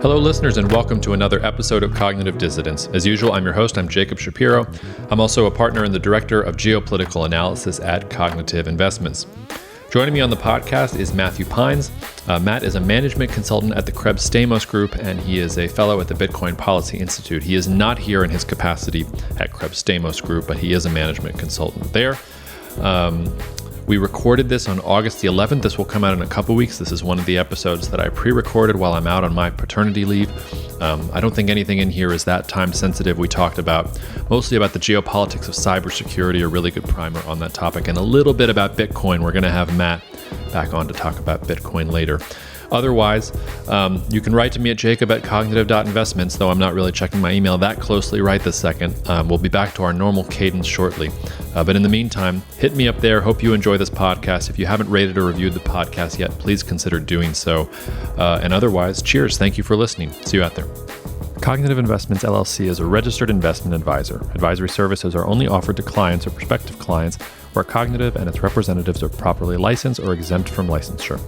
Hello, listeners, and welcome to another episode of Cognitive Dissidence. As usual, I'm your host. I'm Jacob Shapiro. I'm also a partner and the director of geopolitical analysis at Cognitive Investments. Joining me on the podcast is Matthew Pines. Matt is a management consultant at the Krebs Stamos Group, and he is a fellow at the Bitcoin Policy Institute. He is not here in his capacity at Krebs Stamos Group, but he is a management consultant there. We recorded this on August the 11th. This will come out in a couple weeks. This is one of the episodes that I pre-recorded while I'm out on my paternity leave. I don't think anything in here is that time sensitive. We talked mostly about the geopolitics of cybersecurity, a really good primer on that topic, and a little bit about Bitcoin. We're going to have Matt back on to talk about Bitcoin later. Otherwise, you can write to me at jacob@cognitive.investments, though I'm not really checking my email that closely right this second. We'll be back to our normal cadence shortly. But in the meantime, hit me up there. Hope you enjoy this podcast. If you haven't rated or reviewed the podcast yet, please consider doing so. And otherwise, cheers. Thank you for listening. See you out there. Cognitive Investments LLC is a registered investment advisor. Advisory services are only offered to clients or prospective clients where Cognitive and its representatives are properly licensed or exempt from licensure.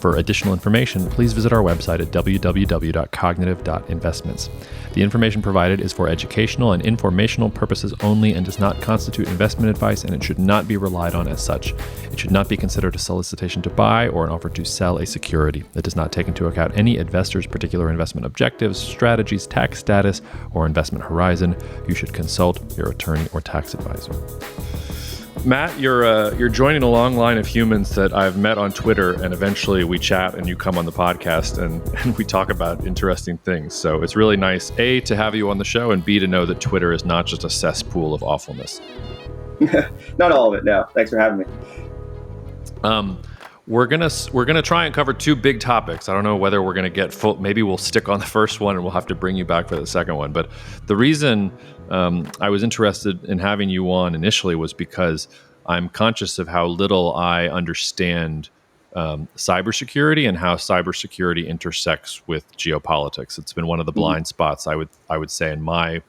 For additional information, please visit our website at www.cognitive.investments. The information provided is for educational and informational purposes only and does not constitute investment advice, and it should not be relied on as such. It should not be considered a solicitation to buy or an offer to sell a security. It does not take into account any investor's particular investment objectives, strategies, tax status, or investment horizon. You should consult your attorney or tax advisor. Matt, you're joining a long line of humans that I've met on Twitter, and eventually we chat and you come on the podcast and we talk about interesting things. So it's really nice, A, to have you on the show, and B, to know that Twitter is not just a cesspool of awfulness. Not all of it, no. Thanks for having me. We're gonna try and cover two big topics. I don't know whether we're gonna get full. Maybe we'll stick on the first one and we'll have to bring you back for the second one. But the reason I was interested in having you on initially was because I'm conscious of how little I understand cybersecurity and how cybersecurity intersects with geopolitics. It's been one of the blind spots I would say in my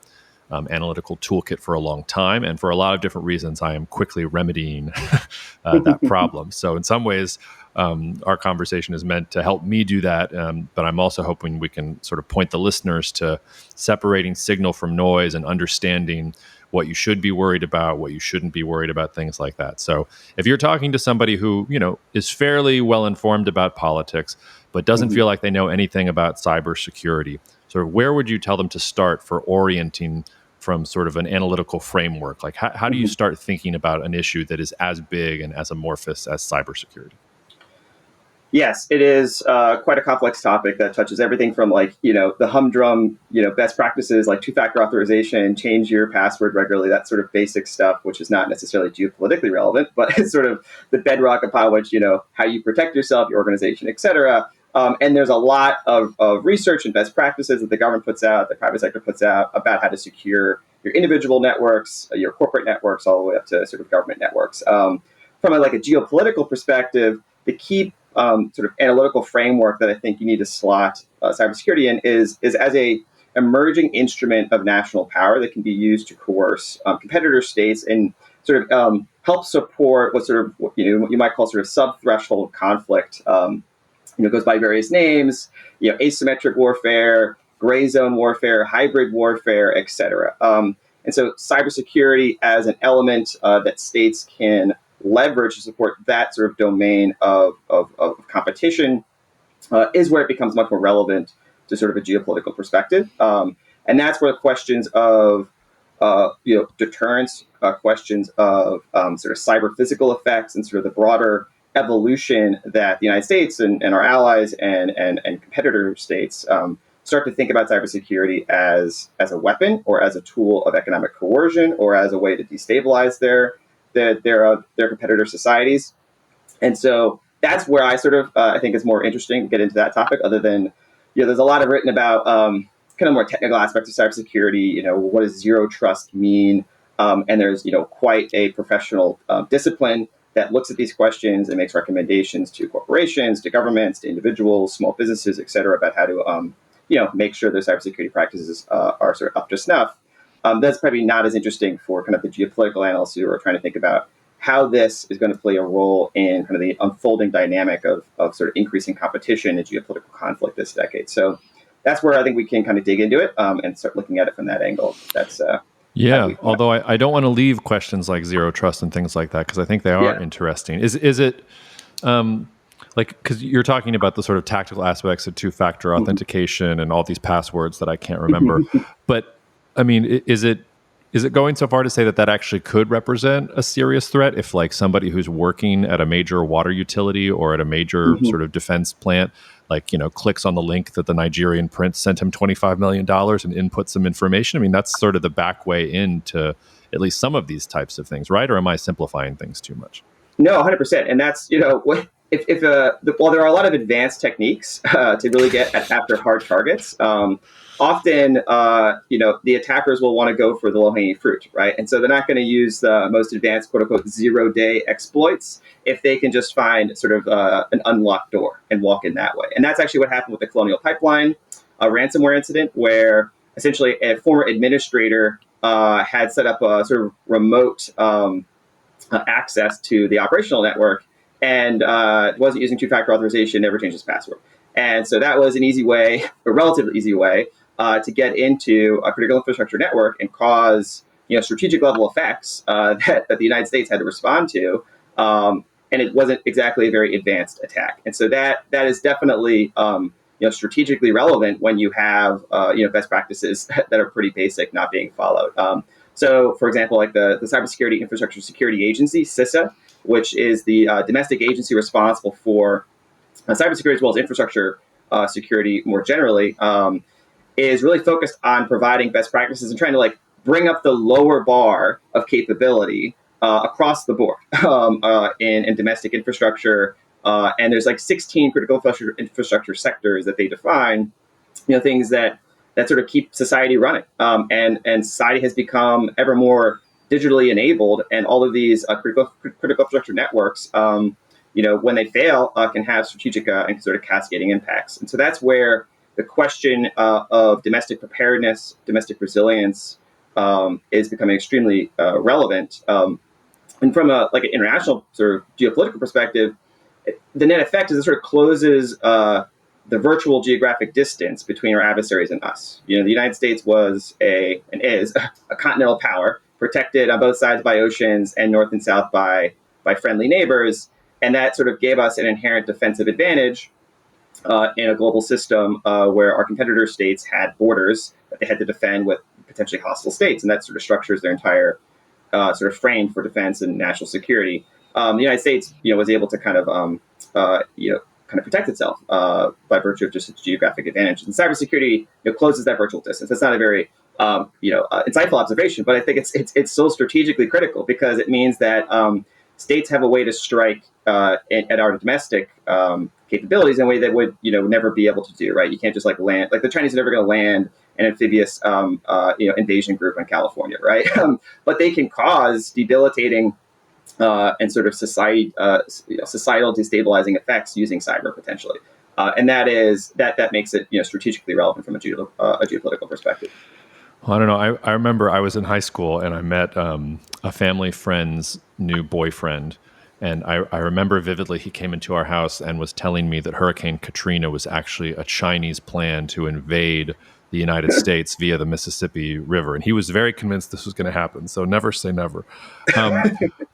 analytical toolkit for a long time, and for a lot of different reasons, I am quickly remedying that problem. So in some ways, our conversation is meant to help me do that, but I'm also hoping we can sort of point the listeners to separating signal from noise and understanding what you should be worried about, what you shouldn't be worried about, things like that. So if you're talking to somebody who, is fairly well informed about politics, but doesn't feel like they know anything about cybersecurity, sort of where would you tell them to start for orienting from sort of an analytical framework? Like how do you start thinking about an issue that is as big and as amorphous as cybersecurity? Yes, it is quite a complex topic that touches everything from the humdrum, best practices like two-factor authorization, change your password regularly, that sort of basic stuff, which is not necessarily geopolitically relevant, but it's sort of the bedrock upon which, how you protect yourself, your organization, et cetera. And there's a lot of research and best practices that the government puts out, the private sector puts out about how to secure your individual networks, your corporate networks, all the way up to sort of government networks. From a geopolitical perspective, the key sort of analytical framework that I think you need to slot cybersecurity in is as a emerging instrument of national power that can be used to coerce competitor states and sort of help support what you might call sort of sub-threshold conflict. Goes by various names, asymmetric warfare, gray zone warfare, hybrid warfare, et cetera. And so cybersecurity as an element that states can leverage to support that sort of domain of competition is where it becomes much more relevant to sort of a geopolitical perspective. And that's where the questions of deterrence, questions of sort of cyber physical effects, and sort of the broader evolution that the United States and our allies and competitor states start to think about cybersecurity as a weapon or as a tool of economic coercion or as a way to destabilize their competitor societies. And so that's where I sort of I think is more interesting to get into that topic, other than there's a lot of written about kind of more technical aspects of cybersecurity. What does zero trust mean? And there's quite a professional discipline that looks at these questions and makes recommendations to corporations, to governments, to individuals, small businesses, et cetera, about how to, make sure their cybersecurity practices are sort of up to snuff. That's probably not as interesting for kind of the geopolitical analysts who are trying to think about how this is going to play a role in kind of the unfolding dynamic of sort of increasing competition and geopolitical conflict this decade. So that's where I think we can kind of dig into it and start looking at it from that angle. That's Yeah, although I don't want to leave questions like zero trust and things like that because I think they are interesting. Is it like, because you're talking about the sort of tactical aspects of two-factor authentication and all these passwords that I can't remember, but I mean, is it going so far to say that that actually could represent a serious threat if like somebody who's working at a major water utility or at a major sort of defense plant, like, clicks on the link that the Nigerian prince sent him $25 million and inputs some information? I mean, that's sort of the back way into at least some of these types of things, right? Or am I simplifying things too much? No, 100%. And that's, while there are a lot of advanced techniques to really get after hard targets, often, the attackers will want to go for the low-hanging fruit, right? And so they're not going to use the most advanced, quote-unquote, zero-day exploits if they can just find sort of an unlocked door and walk in that way. And that's actually what happened with the Colonial Pipeline ransomware incident, where essentially a former administrator had set up a sort of remote access to the operational network and wasn't using two-factor authorization, never changed his password. And so that was an easy way, a relatively easy way, to get into a critical infrastructure network and cause strategic level effects that the United States had to respond to. And it wasn't exactly a very advanced attack. And so that is definitely strategically relevant when you have best practices that are pretty basic not being followed. So, for example, like the Cybersecurity Infrastructure Security Agency, CISA, which is the domestic agency responsible for cybersecurity as well as infrastructure security more generally, is really focused on providing best practices and trying to like bring up the lower bar of capability across the board in domestic infrastructure. And there's like 16 critical infrastructure sectors that they define, things that sort of keep society running. And society has become ever more digitally enabled, and all of these critical infrastructure networks, when they fail, can have strategic and sort of cascading impacts. And so that's where the question of domestic preparedness, domestic resilience is becoming extremely relevant. And from an international sort of geopolitical perspective, the net effect is it sort of closes the virtual geographic distance between our adversaries and us. The United States was and is a continental power, protected on both sides by oceans and north and south by friendly neighbors. And that sort of gave us an inherent defensive advantage in a global system where our competitor states had borders that they had to defend with potentially hostile states. And that sort of structures their entire sort of frame for defense and national security. The United States, was able to kind of protect itself by virtue of just its geographic advantage. And cybersecurity closes that virtual distance. It's not a very insightful observation, but I think it's still strategically critical because it means that states have a way to strike at our domestic capabilities in a way that would never be able to do. Right? You can't just like land. Like the Chinese are never going to land an amphibious invasion group in California, right? But they can cause debilitating and sort of societal destabilizing effects using cyber potentially, and that makes it strategically relevant from a geopolitical perspective. Well, I don't know. I remember I was in high school and I met a family friend's new boyfriend. And I remember vividly he came into our house and was telling me that Hurricane Katrina was actually a Chinese plan to invade the United States via the Mississippi River. And he was very convinced this was going to happen. So never say never.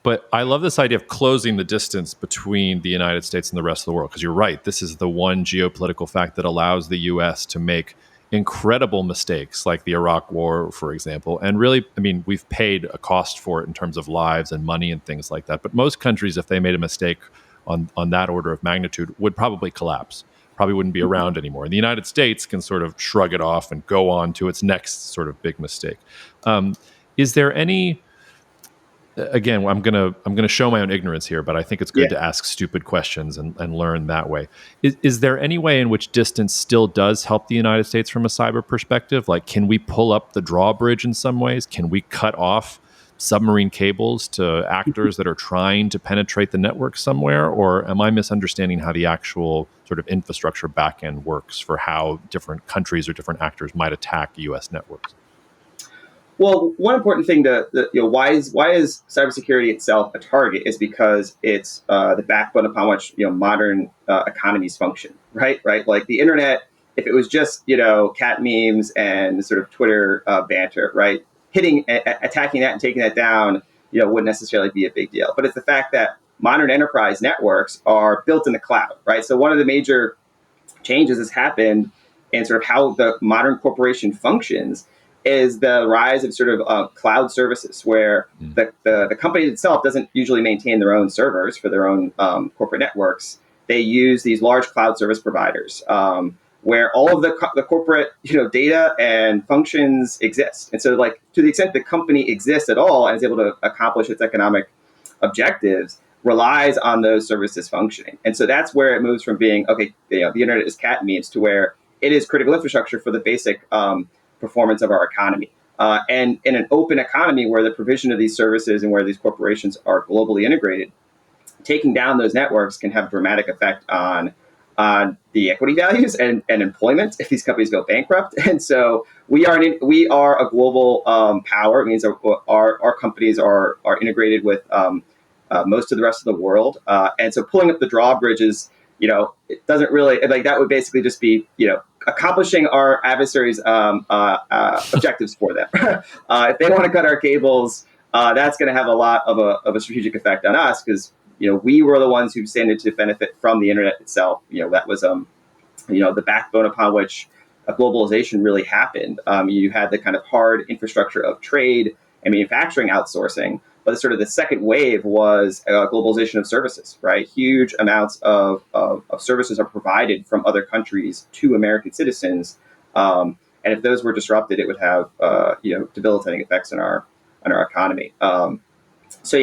But I love this idea of closing the distance between the United States and the rest of the world. Because you're right. This is the one geopolitical fact that allows the U.S. to make incredible mistakes like the Iraq War, for example. And really, I mean, we've paid a cost for it in terms of lives and money and things like that. But most countries, if they made a mistake on that order of magnitude, would probably collapse, probably wouldn't be around anymore. And the United States can sort of shrug it off and go on to its next sort of big mistake. Is there any... Again, I'm gonna show my own ignorance here, but I think it's good to ask stupid questions and learn that way. Is there any way in which distance still does help the United States from a cyber perspective? Like, can we pull up the drawbridge in some ways? Can we cut off submarine cables to actors that are trying to penetrate the network somewhere? Or am I misunderstanding how the actual sort of infrastructure backend works for how different countries or different actors might attack U.S. networks? Well, one important thing why is cybersecurity itself a target is because it's the backbone upon which modern economies function, right? Like the internet if it was just, cat memes and sort of Twitter banter, right? Attacking that and taking that down, wouldn't necessarily be a big deal. But it's the fact that modern enterprise networks are built in the cloud, right? So one of the major changes has happened in sort of how the modern corporation functions is the rise of sort of cloud services, where the company itself doesn't usually maintain their own servers for their own corporate networks. They use these large cloud service providers, where all of the corporate data and functions exist. And so, like, to the extent the company exists at all and is able to accomplish its economic objectives, relies on those services functioning. And so that's where it moves from being, okay, the internet is cat memes, to where it is critical infrastructure for the basic performance of our economy. And in an open economy where the provision of these services and where these corporations are globally integrated, taking down those networks can have a dramatic effect on the equity values and employment if these companies go bankrupt. And so we are a global power. It means our companies are integrated with most of the rest of the world. And so pulling up the drawbridges, it doesn't really, like, that would basically just be, accomplishing our adversaries' objectives for them. If they want to cut our cables, that's going to have a lot of a strategic effect on us, because we were the ones who tended to benefit from the internet itself. That was the backbone upon which globalization really happened. You had the kind of hard infrastructure of trade and manufacturing outsourcing, but sort of the second wave was globalization of services, right? Huge amounts of services are provided from other countries to American citizens, and if those were disrupted, it would have debilitating effects on our economy. So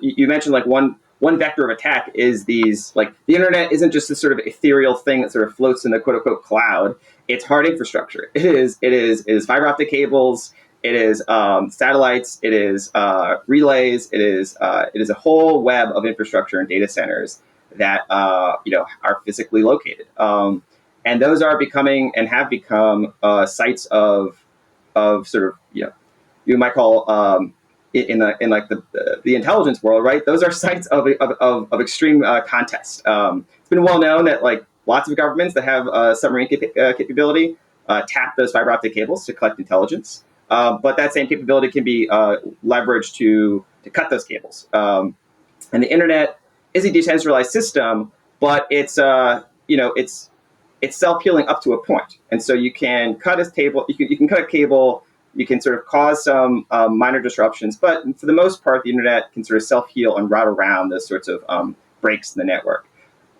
you mentioned, like, one vector of attack is these, like, the internet isn't just this sort of ethereal thing that sort of floats in the quote unquote cloud. It's hard infrastructure. It is fiber optic cables. It is satellites. It is relays. It is a whole web of infrastructure and data centers that are physically located, and those are becoming and have become sites of sort of you might call in the intelligence world, right? Those are sites of extreme contest. It's been well known that, like, lots of governments that have submarine capability tap those fiber optic cables to collect intelligence. But that same capability can be leveraged to cut those cables. And the internet is a decentralized system, but it's self-healing up to a point. And so you can cut a cable, you can cut a cable, you can sort of cause some minor disruptions, but for the most part, the internet can sort of self-heal and route around those sorts of breaks in the network.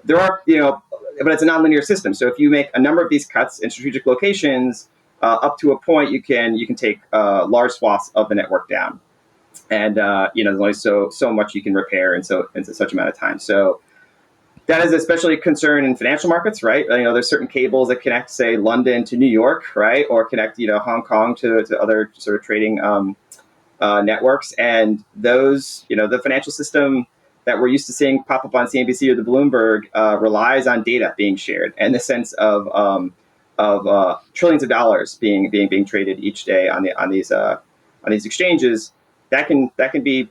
There are, but it's a nonlinear system. So if you make a number of these cuts in strategic locations, up to a point, you can take large swaths of the network down, and there's only so much you can repair in such amount of time. So that is especially a concern in financial markets, right? There's certain cables that connect, say, London to New York, right, or connect Hong Kong to other sort of trading networks, and those the financial system that we're used to seeing pop up on CNBC or the Bloomberg relies on data being shared, and the sense of trillions of dollars being traded each day on these exchanges, that can be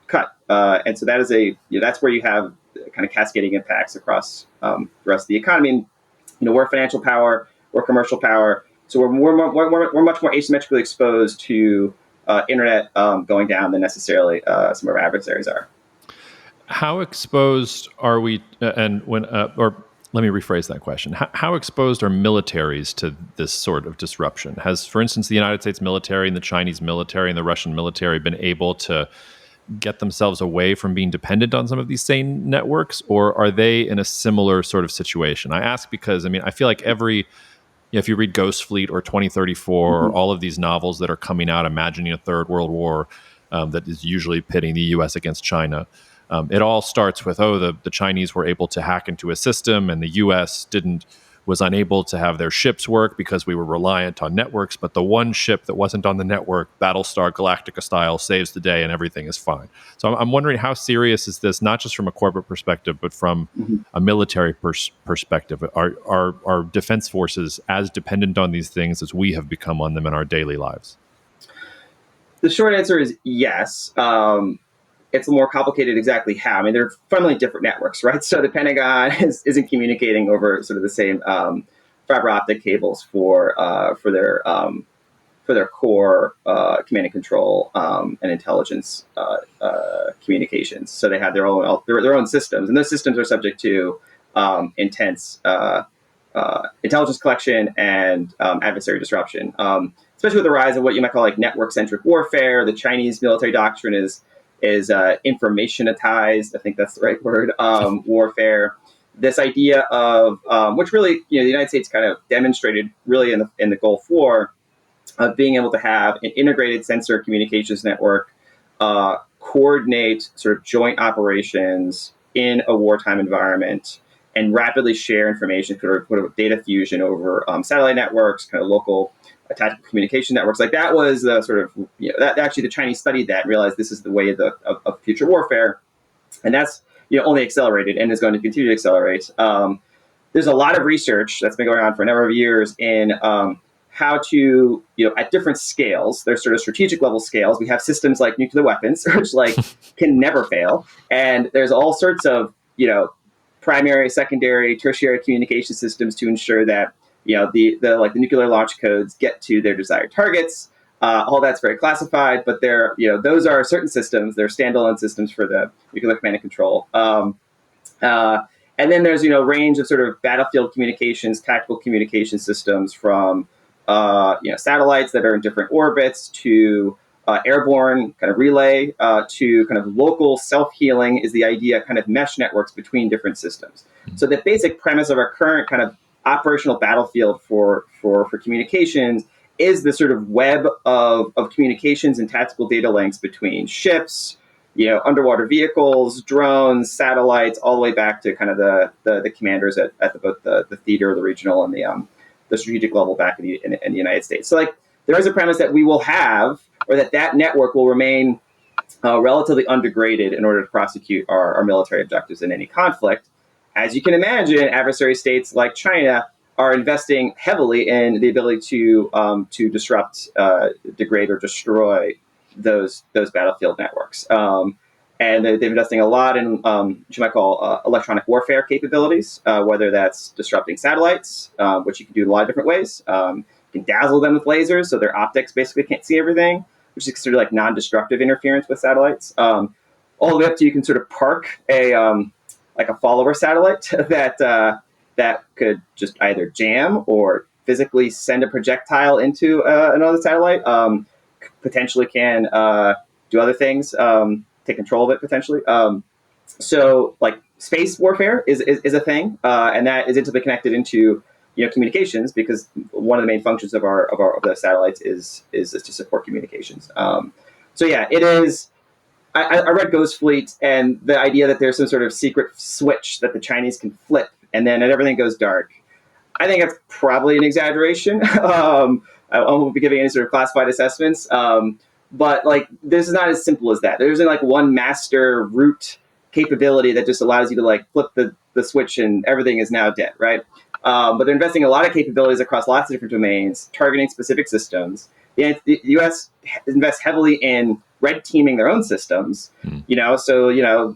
cut, and so that is that's where you have kind of cascading impacts across the rest of the economy. And, we're financial power, we're commercial power, so we're much more asymmetrically exposed to internet going down than necessarily some of our adversaries are. How exposed are we? Let me rephrase that question. How exposed are militaries to this sort of disruption? Has, for instance, the United States military and the Chinese military and the Russian military been able to get themselves away from being dependent on some of these same networks, or are they in a similar sort of situation? I ask because, I feel like if you read Ghost Fleet or 2034, or all of these novels that are coming out imagining a third world war that is usually pitting the U.S. against China, it all starts with, the Chinese were able to hack into a system and the U.S. was unable to have their ships work because we were reliant on networks. But the one ship that wasn't on the network, Battlestar Galactica style, saves the day and everything is fine. So I'm wondering, how serious is this, not just from a corporate perspective, but from a military perspective? Are defense forces as dependent on these things as we have become on them in our daily lives? The short answer is yes. It's more complicated exactly how. They're fundamentally different networks, right? So the Pentagon isn't communicating over sort of the same fiber optic cables for their core command and control and intelligence communications. So they have their own systems, and those systems are subject to intense intelligence collection and adversary disruption. Especially with the rise of what you might call like network-centric warfare. The Chinese military doctrine is informationatized. I think that's the right word. Warfare. This idea of which really, the United States kind of demonstrated really in the Gulf War, of being able to have an integrated sensor communications network, coordinate sort of joint operations in a wartime environment, and rapidly share information, sort of data fusion over satellite networks, kind of local tactical communication networks. Like that was the sort of, that actually the Chinese studied that and realized this is the way of future warfare. And that's, only accelerated and is going to continue to accelerate. There's a lot of research that's been going on for a number of years in how to, at different scales, there's sort of strategic level scales. We have systems like nuclear weapons, which can never fail. And there's all sorts of, primary, secondary, tertiary communication systems to ensure that, the nuclear launch codes get to their desired targets. All that's very classified, but those are certain systems. They're standalone systems for the nuclear command and control. And then there's, range of sort of battlefield communications, tactical communication systems from, satellites that are in different orbits to airborne kind of relay to kind of local self-healing is the idea, kind of mesh networks between different systems. So the basic premise of our current kind of operational battlefield for communications is the sort of web of communications and tactical data links between ships, underwater vehicles, drones, satellites, all the way back to kind of the commanders at both the theater, the regional, and the strategic level back in the United States. So there is a premise that we will have, or that network will remain relatively undegraded in order to prosecute our military objectives in any conflict. As you can imagine, adversary states like China are investing heavily in the ability to disrupt, degrade, or destroy those battlefield networks. And they're investing a lot in what you might call electronic warfare capabilities, whether that's disrupting satellites, which you can do in a lot of different ways. You can dazzle them with lasers, so their optics basically can't see everything, which is considered like non-destructive interference with satellites. All the way up to you can sort of park a follower satellite that could just either jam or physically send a projectile into another satellite. Potentially can do other things, take control of it potentially. So space warfare is a thing, and that is intimately connected into communications, because one of the main functions of the satellites is to support communications. So yeah, it is. I read Ghost Fleet, and the idea that there's some sort of secret switch that the Chinese can flip, and then everything goes dark. I think that's probably an exaggeration. I won't be giving any sort of classified assessments, but this is not as simple as that. There isn't one master root capability that just allows you to flip the switch and everything is now dead, right? But they're investing a lot of capabilities across lots of different domains, targeting specific systems. The U.S. invests heavily in red teaming their own systems, so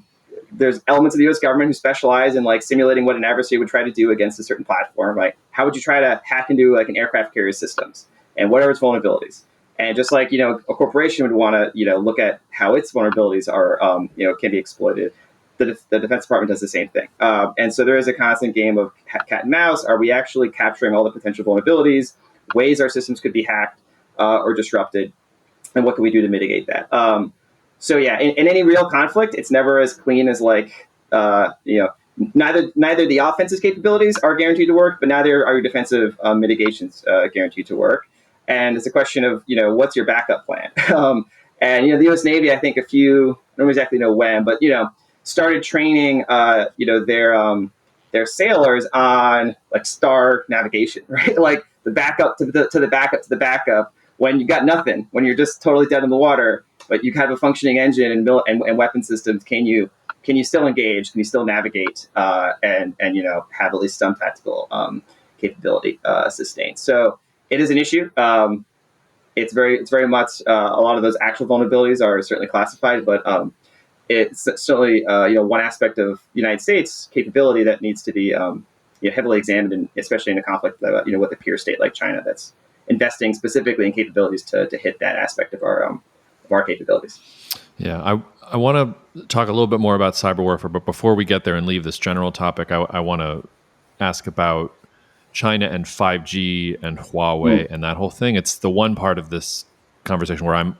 there's elements of the U.S. government who specialize in simulating what an adversary would try to do against a certain platform. How would you try to hack into an aircraft carrier systems, and what are its vulnerabilities? And just a corporation would want to look at how its vulnerabilities are can be exploited. The Defense Department does the same thing, and so there is a constant game of cat and mouse. Are we actually capturing all the potential vulnerabilities, ways our systems could be hacked or disrupted, and what can we do to mitigate that? So yeah, in any real conflict, it's never as clean as neither the offensive capabilities are guaranteed to work, but neither are your defensive mitigations guaranteed to work. And it's a question of what's your backup plan? And the U.S. Navy, I think I don't exactly know when, but started training their sailors on star navigation, right? The backup to the backup to the backup. When you got nothing, when you're just totally dead in the water, but you have a functioning engine and weapon systems, can you still engage? Can you still navigate and have at least some tactical capability sustained? So it is an issue. It's very much a lot of those actual vulnerabilities are certainly classified, but it's certainly one aspect of the United States capability that needs to be heavily examined, especially in a conflict with a peer state like China that's investing specifically in capabilities to hit that aspect of our capabilities. Yeah, I want to talk a little bit more about cyber warfare, but before we get there and leave this general topic, I want to ask about China and 5G and Huawei and that whole thing. It's the one part of this conversation where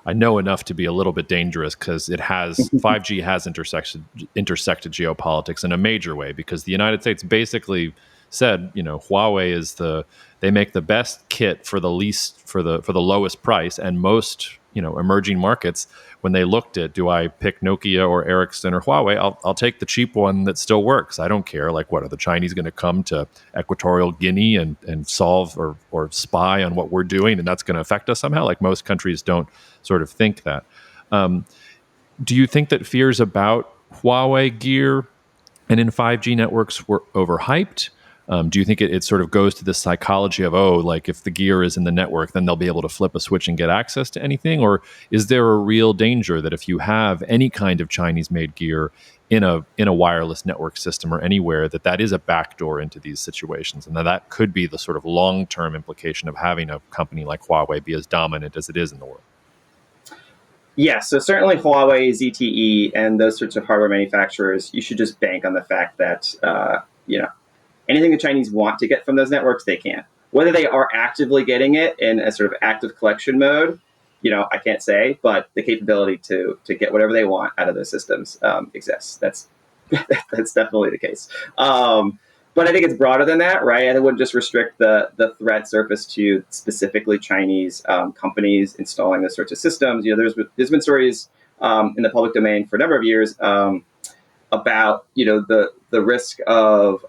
I know enough to be a little bit dangerous because 5G has intersected geopolitics in a major way, because the United States basically said, Huawei they make the best kit for the lowest price, and most emerging markets, when they looked at, do I pick Nokia or Ericsson or Huawei, I'll take the cheap one that still works. I don't care. Like, what are the Chinese going to come to Equatorial Guinea and solve or spy on what we're doing, and that's going to affect us somehow? Like, most countries don't sort of think that. Do you think that fears about Huawei gear and in 5G networks were overhyped? Do you think it sort of goes to the psychology of, like, if the gear is in the network, then they'll be able to flip a switch and get access to anything? Or is there a real danger that if you have any kind of Chinese-made gear in a wireless network system or anywhere, that is a backdoor into these situations, and that could be the sort of long-term implication of having a company like Huawei be as dominant as it is in the world? Yeah, so certainly Huawei, ZTE, and those sorts of hardware manufacturers, you should just bank on the fact that anything the Chinese want to get from those networks, they can. Whether they are actively getting it in a sort of active collection mode, I can't say, but the capability to get whatever they want out of those systems exists. That's definitely the case. But I think it's broader than that, right? And it wouldn't just restrict the threat surface to specifically Chinese companies installing those sorts of systems. There's been stories in the public domain for a number of years about the risk of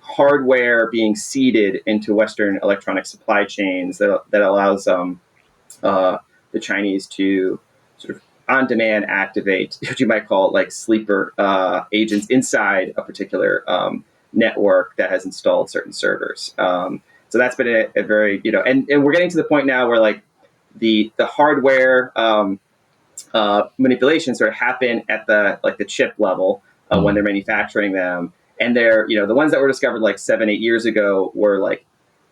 hardware being seeded into Western electronic supply chains that allows the Chinese to sort of on-demand activate what you might call like sleeper agents inside a particular network that has installed certain servers. So that's been a very, and we're getting to the point now where like the hardware manipulations sort of happen at the chip level when they're manufacturing them. And they're, the ones that were discovered like 7-8 years ago were like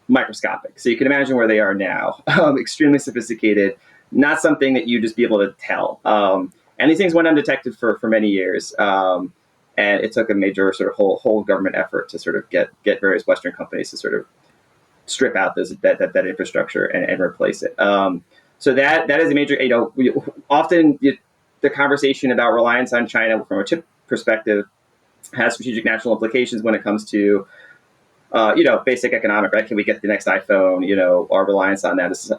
microscopic. So you can imagine where they are now, extremely sophisticated, not something that you just be able to tell. And these things went undetected for many years. And it took a major sort of whole government effort to sort of get various Western companies to sort of strip out that infrastructure and replace it. So that is a major, often the conversation about reliance on China from a chip perspective has strategic national implications when it comes to, basic economic, right? Can we get the next iPhone? Our reliance on that as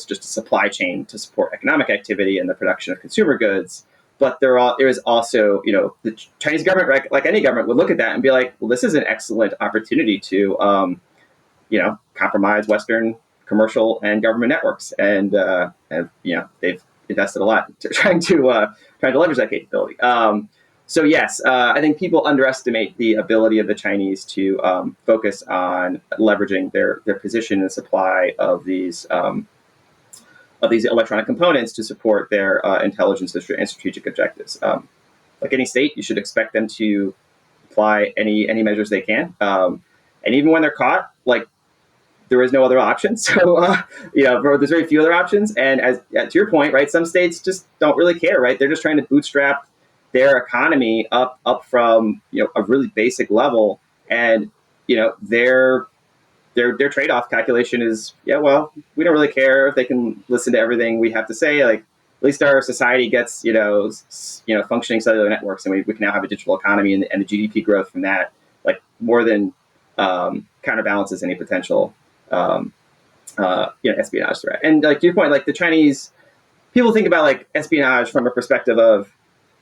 just a supply chain to support economic activity and the production of consumer goods. But there is also, the Chinese government, right, like any government, would look at that and be like, well, this is an excellent opportunity to, compromise Western commercial and government networks, and they've invested a lot trying to leverage that capability. So yes, I think people underestimate the ability of the Chinese to focus on leveraging their position in the supply of these electronic components to support their intelligence and strategic objectives. Like any state, you should expect them to apply any measures they can, and even when they're caught, like there is no other option. So there's very few other options. And to your point, right, some states just don't really care, right? They're just trying to bootstrap their economy up from a really basic level, and their trade-off calculation is, well, we don't really care if they can listen to everything we have to say. Like, at least our society gets functioning cellular networks, and we can now have a digital economy, and the GDP growth from that like more than counterbalances any potential espionage threat. And like to your point, like the Chinese people think about like espionage from a perspective of,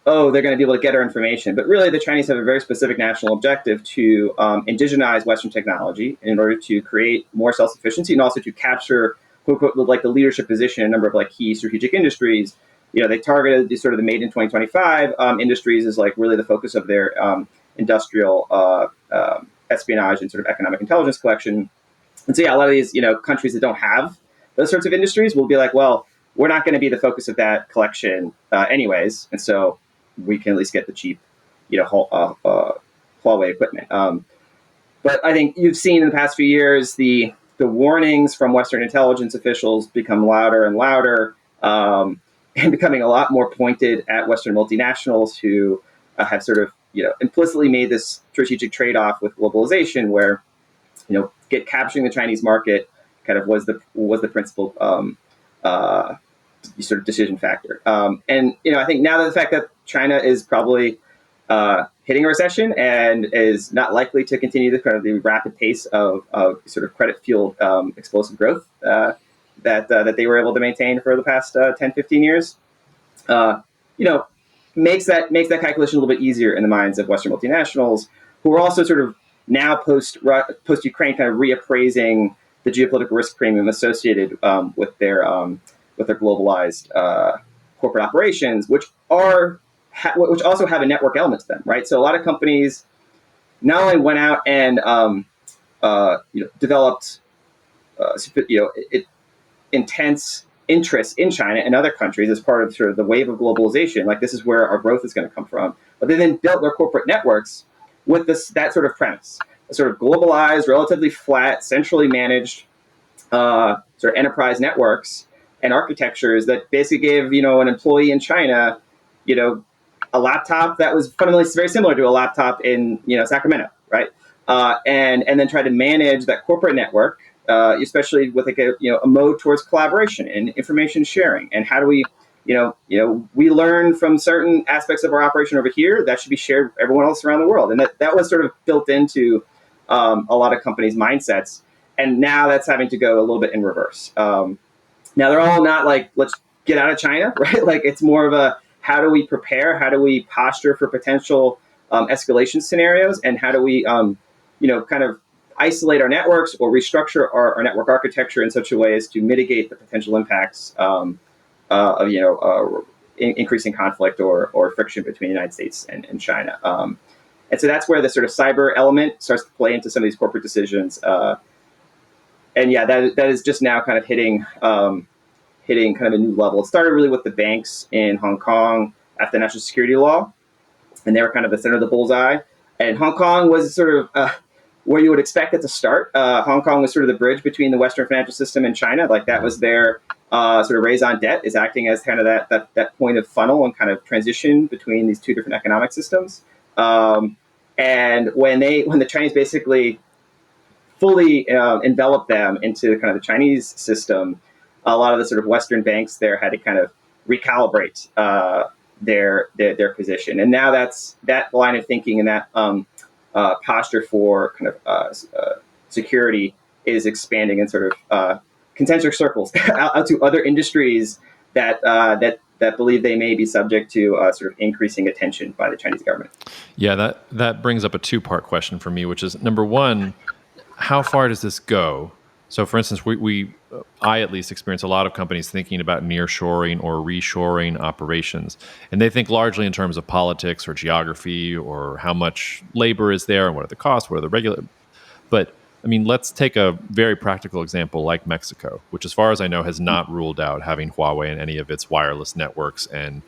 they're going to be able to get our information. But really, the Chinese have a very specific national objective to indigenize Western technology in order to create more self-sufficiency and also to capture, quote, unquote, like the leadership position in a number of like key strategic industries. They targeted the sort of the made in 2025 industries as like really the focus of their industrial espionage and sort of economic intelligence collection. And so, a lot of these, countries that don't have those sorts of industries will be like, well, we're not going to be the focus of that collection anyways. And so we can at least get the cheap, Huawei equipment. But I think you've seen in the past few years the warnings from Western intelligence officials become louder and louder, and becoming a lot more pointed at Western multinationals who have sort of implicitly made this strategic trade-off with globalization, where capturing the Chinese market kind of was the principal sort of decision factor. And I think now that the fact that China is probably hitting a recession and is not likely to continue the rapid pace of sort of credit-fueled explosive growth that they were able to maintain for the past 10, 15 years, makes that calculation a little bit easier in the minds of Western multinationals, who are also sort of now post Ukraine kind of reappraising the geopolitical risk premium associated with their globalized corporate operations, which also have a network element to them, right? So a lot of companies not only went out and developed intense interest in China and other countries as part of sort of the wave of globalization, like this is where our growth is going to come from, but they then built their corporate networks with that sort of premise, a sort of globalized, relatively flat, centrally managed sort of enterprise networks and architectures that basically gave an employee in China a laptop that was fundamentally very similar to a laptop in Sacramento, right? And then try to manage that corporate network, especially with a mode towards collaboration and information sharing. And how do we we learn from certain aspects of our operation over here that should be shared with everyone else around the world. And that was sort of built into a lot of companies' mindsets. And now that's having to go a little bit in reverse. Now they're all not like, let's get out of China, right? Like it's more of a, how do we prepare? How do we posture for potential escalation scenarios? And how do we, kind of isolate our networks or restructure our network architecture in such a way as to mitigate the potential impacts of increasing conflict or friction between the United States and China. And so that's where the sort of cyber element starts to play into some of these corporate decisions. And yeah, that is just now kind of hitting kind of a new level. It started really with the banks in Hong Kong after the national security law, and they were kind of the center of the bullseye. And Hong Kong was sort of where you would expect it to start. Hong Kong was sort of the bridge between the Western financial system and China. Like that was their sort of raison d'etre, is acting as kind of that point of funnel and kind of transition between these two different economic systems. And when the Chinese basically fully enveloped them into kind of the Chinese system, a lot of the sort of Western banks there had to kind of recalibrate their position. And now that line of thinking and that posture for kind of security is expanding in sort of concentric circles out to other industries that believe they may be subject to sort of increasing attention by the Chinese government. Yeah, that brings up a two-part question for me, which is, number one, how far does this go? So, for instance, I at least experience a lot of companies thinking about nearshoring or reshoring operations, and they think largely in terms of politics or geography or how much labor is there and what are the costs, what are the regular. But I mean, let's take a very practical example like Mexico, which, as far as I know, has not ruled out having Huawei in any of its wireless networks and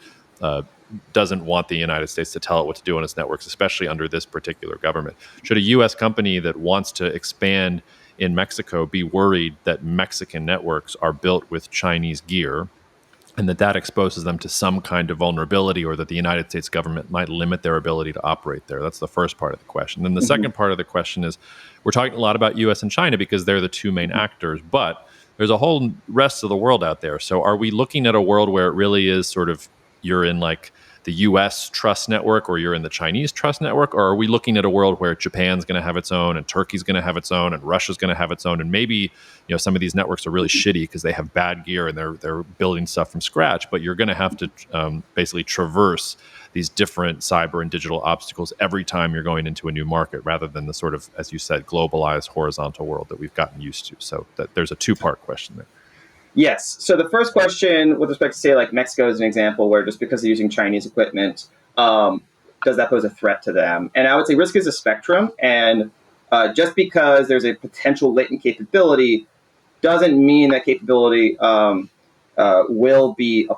doesn't want the United States to tell it what to do on its networks, especially under this particular government. Should a U.S. company that wants to expand in Mexico be worried that Mexican networks are built with Chinese gear and that exposes them to some kind of vulnerability, or that the United States government might limit their ability to operate there? That's the first part of the question. Then the second part of the question is, we're talking a lot about U.S. and China because they're the two main actors, but there's a whole rest of the world out there. So are we looking at a world where it really is sort of, you're in like the U.S. trust network or you're in the Chinese trust network? Or are we looking at a world where Japan's going to have its own and Turkey's going to have its own and Russia's going to have its own? And maybe, some of these networks are really shitty because they have bad gear and they're building stuff from scratch, but you're going to have to basically traverse these different cyber and digital obstacles every time you're going into a new market, rather than the sort of, as you said, globalized horizontal world that we've gotten used to. So there's a two-part question there. Yes. So the first question, with respect to, say, like Mexico is an example where just because they're using Chinese equipment, does that pose a threat to them? And I would say risk is a spectrum. And just because there's a potential latent capability doesn't mean that capability will be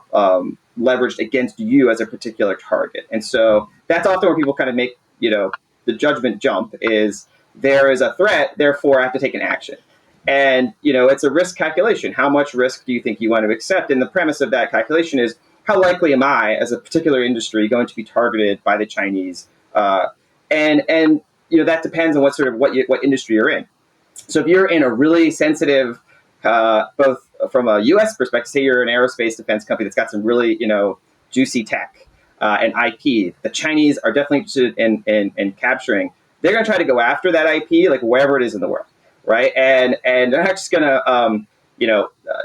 leveraged against you as a particular target. And so that's often where people kind of make, the judgment jump is there is a threat, therefore I have to take an action. And, it's a risk calculation. How much risk do you think you want to accept? And the premise of that calculation is, how likely am I, as a particular industry, going to be targeted by the Chinese? And that depends on what industry you're in. So if you're in a really sensitive, both from a U.S. perspective, say you're an aerospace defense company that's got some really, juicy tech and IP, the Chinese are definitely interested in capturing. They're going to try to go after that IP, like wherever it is in the world, right? And they're not just going to,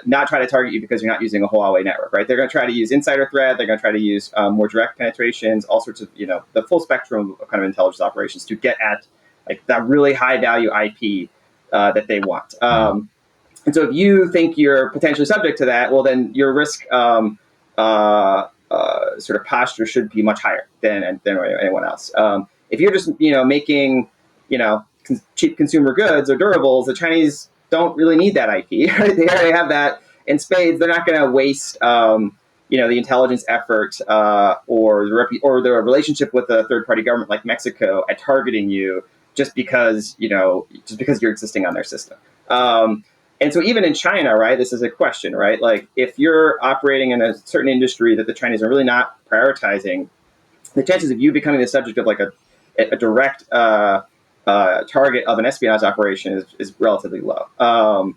not try to target you because you're not using a Huawei network, right? They're going to try to use insider threat. They're going to try to use more direct penetrations, all sorts of, the full spectrum of kind of intelligence operations to get at like that really high value IP that they want. And so if you think you're potentially subject to that, well, then your risk sort of posture should be much higher than anyone else. If you're just, making, cheap consumer goods or durables, the Chinese don't really need that IP. Right? They already have that in spades. They're not going to waste, the intelligence effort or the relationship with a third-party government like Mexico at targeting you just because you're existing on their system. And so even in China, right, this is a question, right? Like if you're operating in a certain industry that the Chinese are really not prioritizing, the chances of you becoming the subject of like a direct target of an espionage operation is relatively low.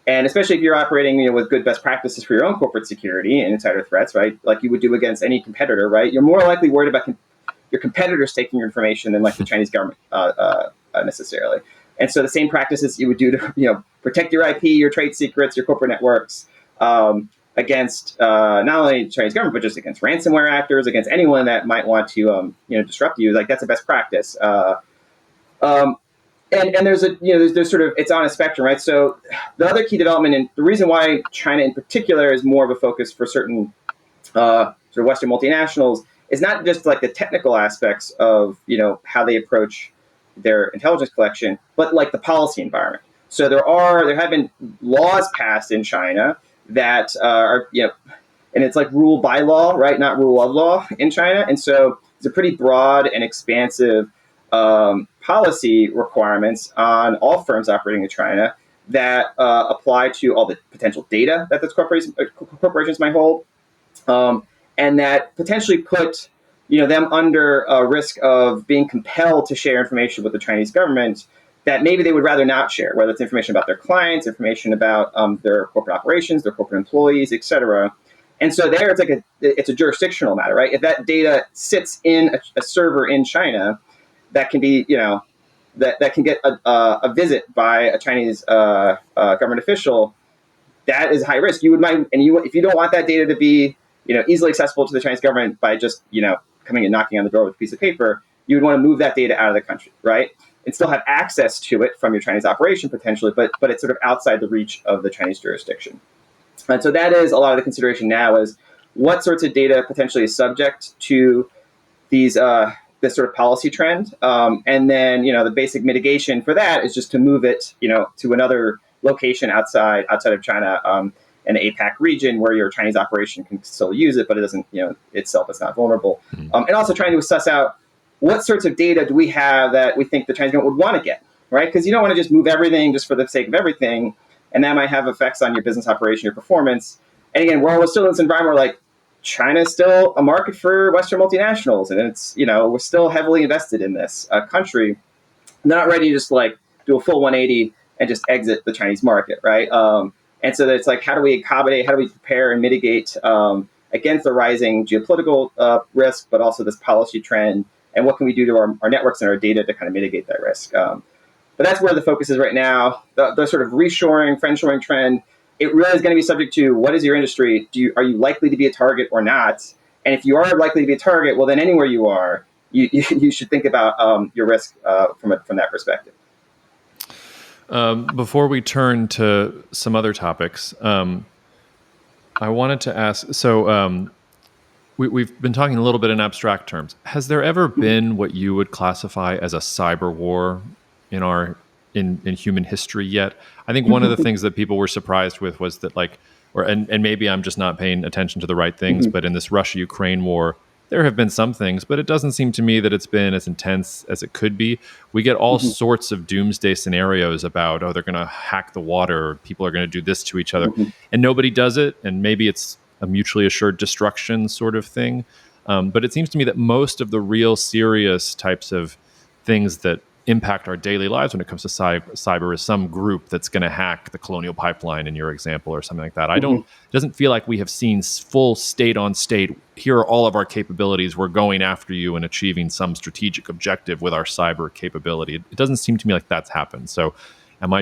And especially if you're operating, with good best practices for your own corporate security and insider threats, right? Like you would do against any competitor, right? You're more likely worried about your competitors taking your information than like the Chinese government necessarily. And so the same practices you would do to, protect your IP, your trade secrets, your corporate networks against not only the Chinese government, but just against ransomware actors, against anyone that might want to, disrupt you. Like that's a best practice. And there's there's sort of, it's on a spectrum, right? So the other key development, and the reason why China in particular is more of a focus for certain sort of Western multinationals is not just like the technical aspects of, how they approach their intelligence collection, but like the policy environment. So there have been laws passed in China that are, and it's like rule by law, right? Not rule of law in China. And so it's a pretty broad and expansive policy requirements on all firms operating in China that apply to all the potential data that those corporations might hold, and that potentially put them under a risk of being compelled to share information with the Chinese government that maybe they would rather not share, whether it's information about their clients, information about their corporate operations, their corporate employees, et cetera. And so there, it's a jurisdictional matter, right? If that data sits in a server in China, that can be, that can get a visit by a Chinese government official, that is high risk. If you don't want that data to be, easily accessible to the Chinese government by just, coming and knocking on the door with a piece of paper, you would want to move that data out of the country, right? And still have access to it from your Chinese operation potentially, but it's sort of outside the reach of the Chinese jurisdiction. And so that is a lot of the consideration now is what sorts of data potentially is subject to these this sort of policy trend. And then, the basic mitigation for that is just to move it, to another location outside of China and the APAC region where your Chinese operation can still use it, but it doesn't, itself is not vulnerable. And also trying to suss out what sorts of data do we have that we think the Chinese government would want to get, right? Because you don't want to just move everything just for the sake of everything, and that might have effects on your business operation, your performance. And again, we're still in this environment where like China is still a market for Western multinationals, and it's, we're still heavily invested in this country. They're not ready to just like do a full 180 and just exit the Chinese market, right? And so it's like, how do we accommodate, how do we prepare and mitigate against the rising geopolitical risk, but also this policy trend, and what can we do to our networks and our data to kind of mitigate that risk? But that's where the focus is right now. The sort of reshoring, friendshoring trend, it really is going to be subject to what is your industry? Are you likely to be a target or not? And if you are likely to be a target, well, then anywhere you are, you should think about your risk from that perspective. Before we turn to some other topics, I wanted to ask, so we've been talking a little bit in abstract terms. Has there ever been what you would classify as a cyber war in human history yet? I think one of the things that people were surprised with was that and maybe I'm just not paying attention to the right things, but in this Russia-Ukraine war, there have been some things, but it doesn't seem to me that it's been as intense as it could be. We get all sorts of doomsday scenarios about, oh, they're going to hack the water, or people are going to do this to each other, and nobody does it. And maybe it's a mutually assured destruction sort of thing. But it seems to me that most of the real serious types of things that impact our daily lives when it comes to cyber is some group that's going to hack the Colonial Pipeline in your example or something like that. It doesn't feel like we have seen full state on state. Here are all of our capabilities. We're going after you and achieving some strategic objective with our cyber capability. It doesn't seem to me like that's happened. So am I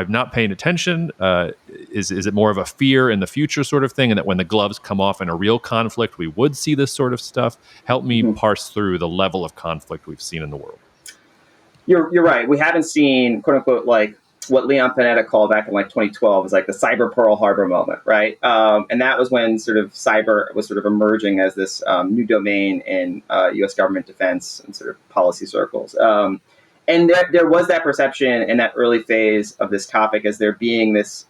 not paying attention? Is it more of a fear in the future sort of thing? And that when the gloves come off in a real conflict, we would see this sort of stuff? Help me parse through the level of conflict we've seen in the world. You're right. We haven't seen, quote unquote, like what Leon Panetta called back in like 2012 as like the cyber Pearl Harbor moment, right? And that was when sort of cyber was sort of emerging as this new domain in U.S. government defense and sort of policy circles. And there was that perception in that early phase of this topic as there being this,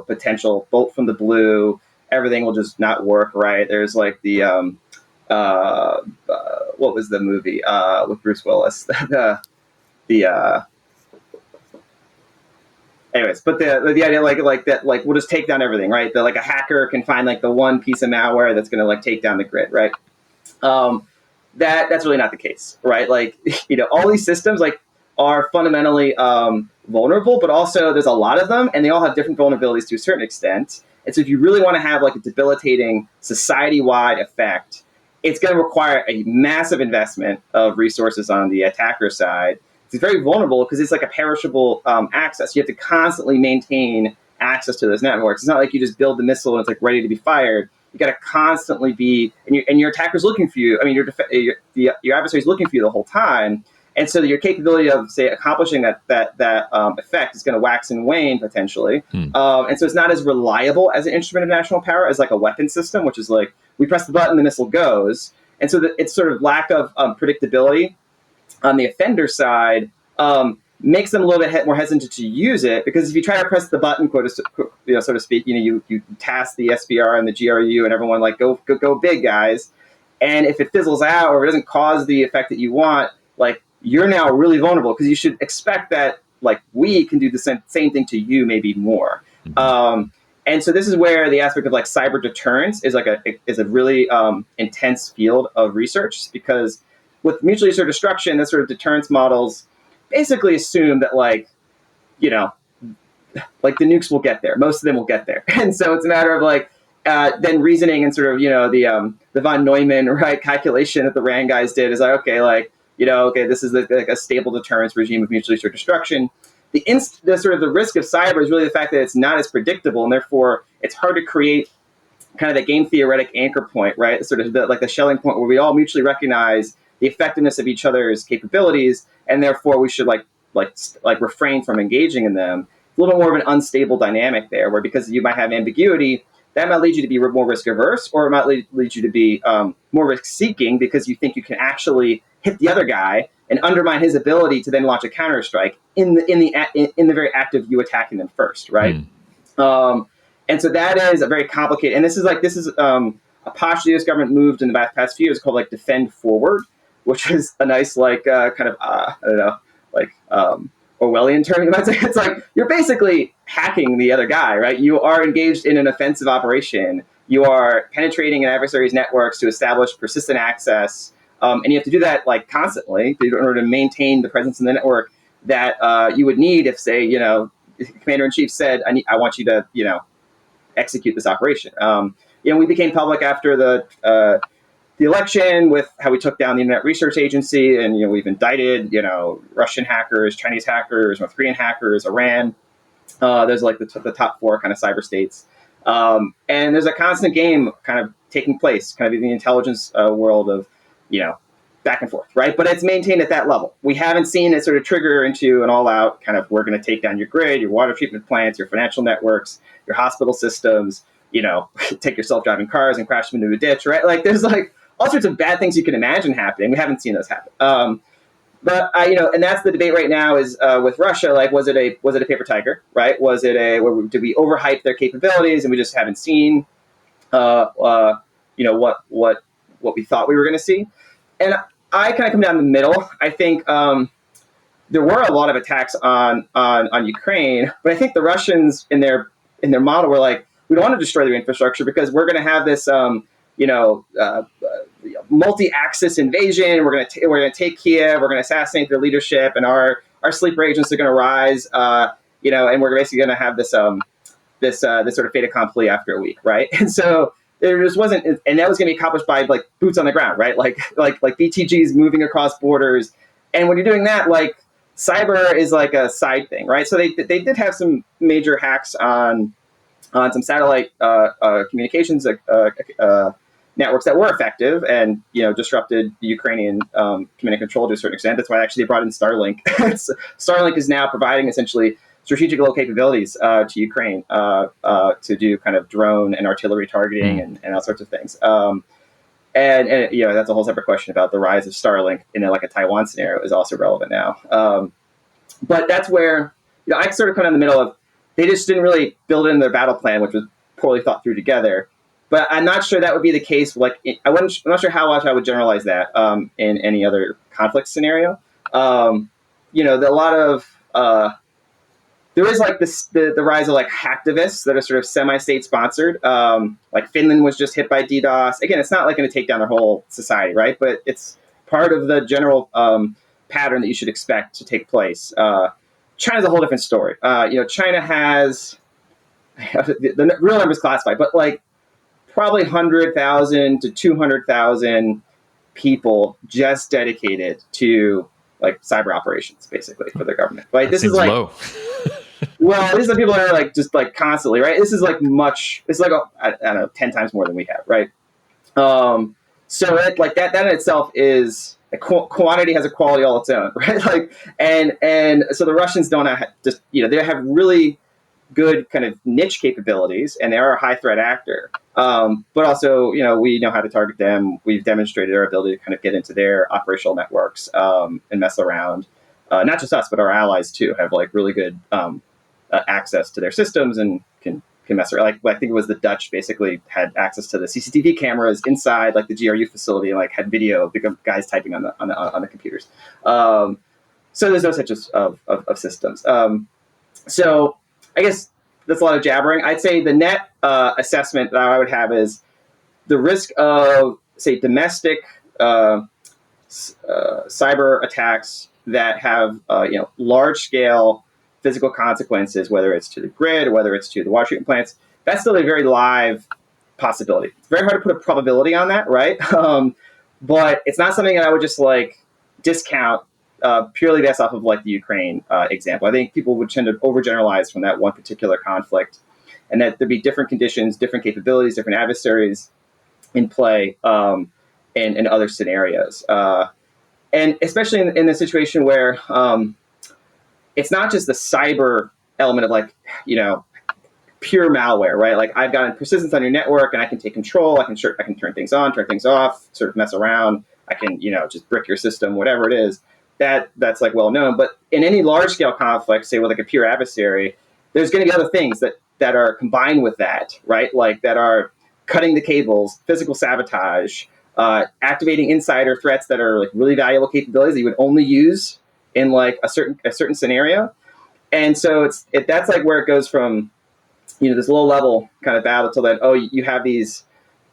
potential bolt from the blue, everything will just not work right. There's like the, what was the movie with Bruce Willis? Anyways, but the idea like that, like we'll just take down everything, right? That like a hacker can find like the one piece of malware that's going to like take down the grid, right? That's really not the case, right? Like, all these systems like are fundamentally vulnerable, but also there's a lot of them and they all have different vulnerabilities to a certain extent. And so if you really want to have like a debilitating society-wide effect, it's going to require a massive investment of resources on the attacker side. It's very vulnerable because it's like a perishable access. You have to constantly maintain access to those networks. It's not like you just build the missile and it's like ready to be fired. You got to constantly be, and your attacker's looking for you. I mean, your adversary's looking for you the whole time, and so your capability of, say, accomplishing that effect is going to wax and wane potentially. And so it's not as reliable as an instrument of national power as like a weapon system, which is like we press the button, the missile goes. And so it's sort of lack of predictability on the offender side makes them a little bit more hesitant to use it, because if you try to press the button, so to speak, you task the SBR and the GRU and everyone like go big, guys. And if it fizzles out or it doesn't cause the effect that you want, like you're now really vulnerable, because you should expect that like we can do the same thing to you, maybe more. And so this is where the aspect of like cyber deterrence is a really intense field of research, because with mutually assured destruction, this sort of deterrence models basically assume that like the nukes will get there. Most of them will get there. And so it's a matter of like then reasoning and sort of, the von Neumann, right, calculation that the RAND guys did is like, okay, this is like a stable deterrence regime of mutually assured destruction. The sort of the risk of cyber is really the fact that it's not as predictable, and therefore it's hard to create kind of the game theoretic anchor point, right? Sort of the Schelling point where we all mutually recognize the effectiveness of each other's capabilities, and therefore we should like refrain from engaging in them. A little bit more of an unstable dynamic there, where because you might have ambiguity, that might lead you to be more risk averse, or it might lead you to be more risk seeking, because you think you can actually hit the other guy and undermine his ability to then launch a counterstrike in the very act of you attacking them first, right? And so that is a very complicated, and this is a posture the U.S. government moved in the past few years called like defend forward, which is a nice Orwellian term. You might say it's like you're basically hacking the other guy, right? You are engaged in an offensive operation. You are penetrating an adversary's networks to establish persistent access, and you have to do that like constantly in order to maintain the presence in the network that you would need if, say, the commander in chief said, "I want you to, execute this operation." We became public after the election with how we took down the Internet Research Agency, and we've indicted Russian hackers, Chinese hackers, North Korean hackers, Iran. There's like the top four kind of cyber states, and there's a constant game kind of taking place, kind of in the intelligence world of back and forth, right? But it's maintained at that level. We haven't seen it sort of trigger into an all-out kind of we're going to take down your grid, your water treatment plants, your financial networks, your hospital systems. Take your self-driving cars and crash them into a ditch, right? Like there's like all sorts of bad things you can imagine happening. We haven't seen those happen. But and that's the debate right now is with Russia. Like, was it a paper tiger, right? Was it did we overhype their capabilities and we just haven't seen, what what we thought we were going to see. And I kind of come down the middle. I think there were a lot of attacks on Ukraine, but I think the Russians in their model were like, we don't want to destroy their infrastructure because we're going to have this multi-axis invasion. We're going to take Kiev. We're going to assassinate their leadership, and our sleeper agents are going to rise. And we're basically going to have this sort of fait accompli after a week, right? And so there just wasn't, and that was going to be accomplished by like boots on the ground, right? Like BTGs moving across borders. And when you're doing that, like cyber is like a side thing, right? So they did have some major hacks on some satellite communications networks that were effective and disrupted the Ukrainian command and control to a certain extent. That's why actually they brought in Starlink. Starlink is now providing essentially strategic low capabilities to Ukraine to do kind of drone and artillery targeting and all sorts of things. And that's a whole separate question about the rise of Starlink in like a Taiwan scenario is also relevant now. But that's where I sort of come in the middle of, they just didn't really build in their battle plan, which was poorly thought through together. But I'm not sure that would be the case. Like, I'm not sure how much I would generalize that in any other conflict scenario. There is like the rise of like hacktivists that are sort of semi-state sponsored. Like Finland was just hit by DDoS. Again, it's not like going to take down their whole society, right? But it's part of the general pattern that you should expect to take place. China's a whole different story. China has the real numbers classified, but like probably 100,000 to 200,000 people just dedicated to like cyber operations, basically, for their government. Like this is like low. Well, these are people that are like just like constantly, right? This is like it's like I don't know, 10 times more than we have, right? So like that in itself is a quantity has a quality all its own, right? Like and so the Russians don't have just they have really good kind of niche capabilities, and they are a high threat actor. But also, we know how to target them. We've demonstrated our ability to kind of get into their operational networks and mess around. Not just us, but our allies too have like really good access to their systems and can mess around. Like I think it was the Dutch basically had access to the CCTV cameras inside like the GRU facility and like had video of the guys typing on the computers. So there's those such of systems. So I guess that's a lot of jabbering. I'd say the net assessment that I would have is the risk of, say, domestic cyber attacks that have large-scale physical consequences, whether it's to the grid, whether it's to the water treatment plants. That's still a very live possibility. It's very hard to put a probability on that, right? But it's not something that I would just like discount purely based off of like the Ukraine example. I think people would tend to overgeneralize from that one particular conflict, and that there'd be different conditions, different capabilities, different adversaries in play in other scenarios. And especially in the situation where it's not just the cyber element of like, pure malware, right? Like I've got persistence on your network and I can take control. I can turn things on, turn things off, sort of mess around. I can, just brick your system, whatever it is. That's like well known. But in any large scale conflict, say with like a pure adversary, there's going to be other things that are combined with that, right? Like that are cutting the cables, physical sabotage, activating insider threats that are like really valuable capabilities that you would only use in like a certain scenario. And so that's like where it goes from, this low level kind of battle to then, you have these,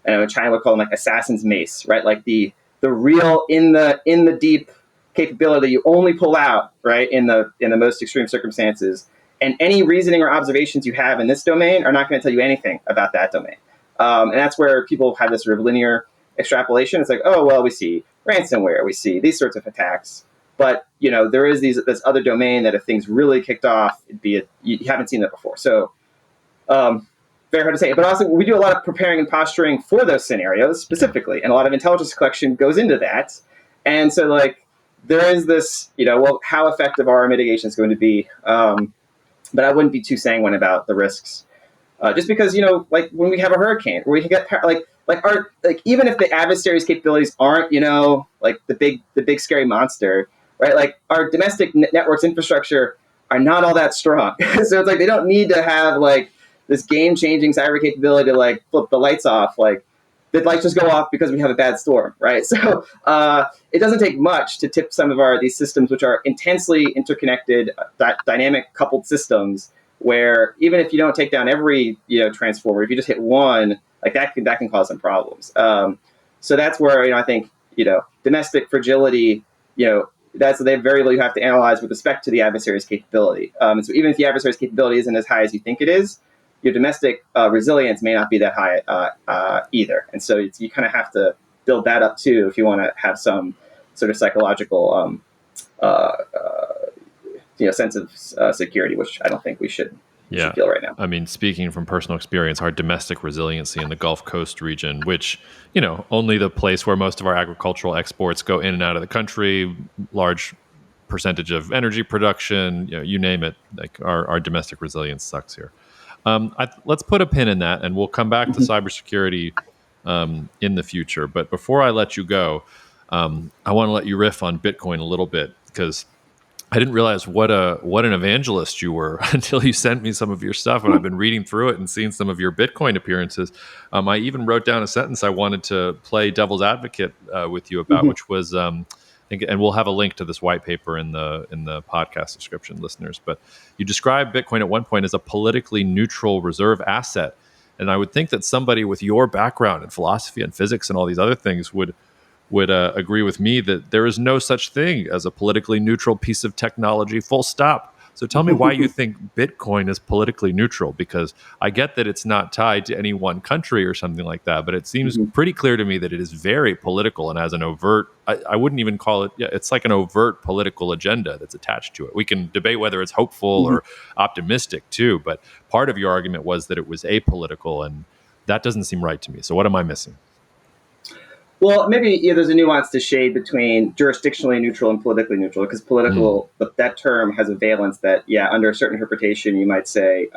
China would call them like assassin's mace, right? Like the real in the deep capability that you only pull out, right, in the most extreme circumstances. And any reasoning or observations you have in this domain are not going to tell you anything about that domain. And that's where people have this sort of linear extrapolation. It's like, we see ransomware, we see these sorts of attacks. But, there is this other domain that if things really kicked off, you haven't seen that before. So very hard to say. But also, we do a lot of preparing and posturing for those scenarios specifically. And a lot of intelligence collection goes into that. And so, like, there is this, how effective our mitigation is going to be. But I wouldn't be too sanguine about the risks. Just because, like when we have a hurricane, where we can get even if the adversary's capabilities aren't, like the big scary monster, right? Like our domestic networks infrastructure are not all that strong. So it's like they don't need to have like this game-changing cyber capability to like flip the lights off. Like the lights just go off because we have a bad storm, right? So it doesn't take much to tip some of these systems, which are intensely interconnected, dynamic coupled systems, where even if you don't take down every transformer, if you just hit one, like that can cause some problems. So that's where I think domestic fragility, that's they very little you have to analyze with respect to the adversary's capability. And so even if the adversary's capability isn't as high as you think it is, your domestic resilience may not be that high either. And so you kind of have to build that up too if you want to have some sort of psychological sense of security, which I don't think we should feel right now. I mean, speaking from personal experience, our domestic resiliency in the Gulf Coast region, which, only the place where most of our agricultural exports go in and out of the country, large percentage of energy production, you name it, like our domestic resilience sucks here. Let's put a pin in that, and we'll come back to cybersecurity in the future. But before I let you go, I want to let you riff on Bitcoin a little bit, because I didn't realize what an evangelist you were until you sent me some of your stuff, and I've been reading through it and seeing some of your Bitcoin appearances. I even wrote down a sentence I wanted to play devil's advocate with you about, which was, and we'll have a link to this white paper in the podcast description, listeners. But you described Bitcoin at one point as a politically neutral reserve asset, and I would think that somebody with your background in philosophy and physics and all these other things would agree with me that there is no such thing as a politically neutral piece of technology, full stop. So tell me why you think Bitcoin is politically neutral, because I get that it's not tied to any one country or something like that, but it seems pretty clear to me that it is very political and has an overt, I wouldn't even call it, it's like an overt political agenda that's attached to it. We can debate whether it's hopeful or optimistic too, but part of your argument was that it was apolitical, and that doesn't seem right to me. So what am I missing? Well, maybe there's a nuance to shade between jurisdictionally neutral and politically neutral, because political, that term has a valence that, under a certain interpretation, you might say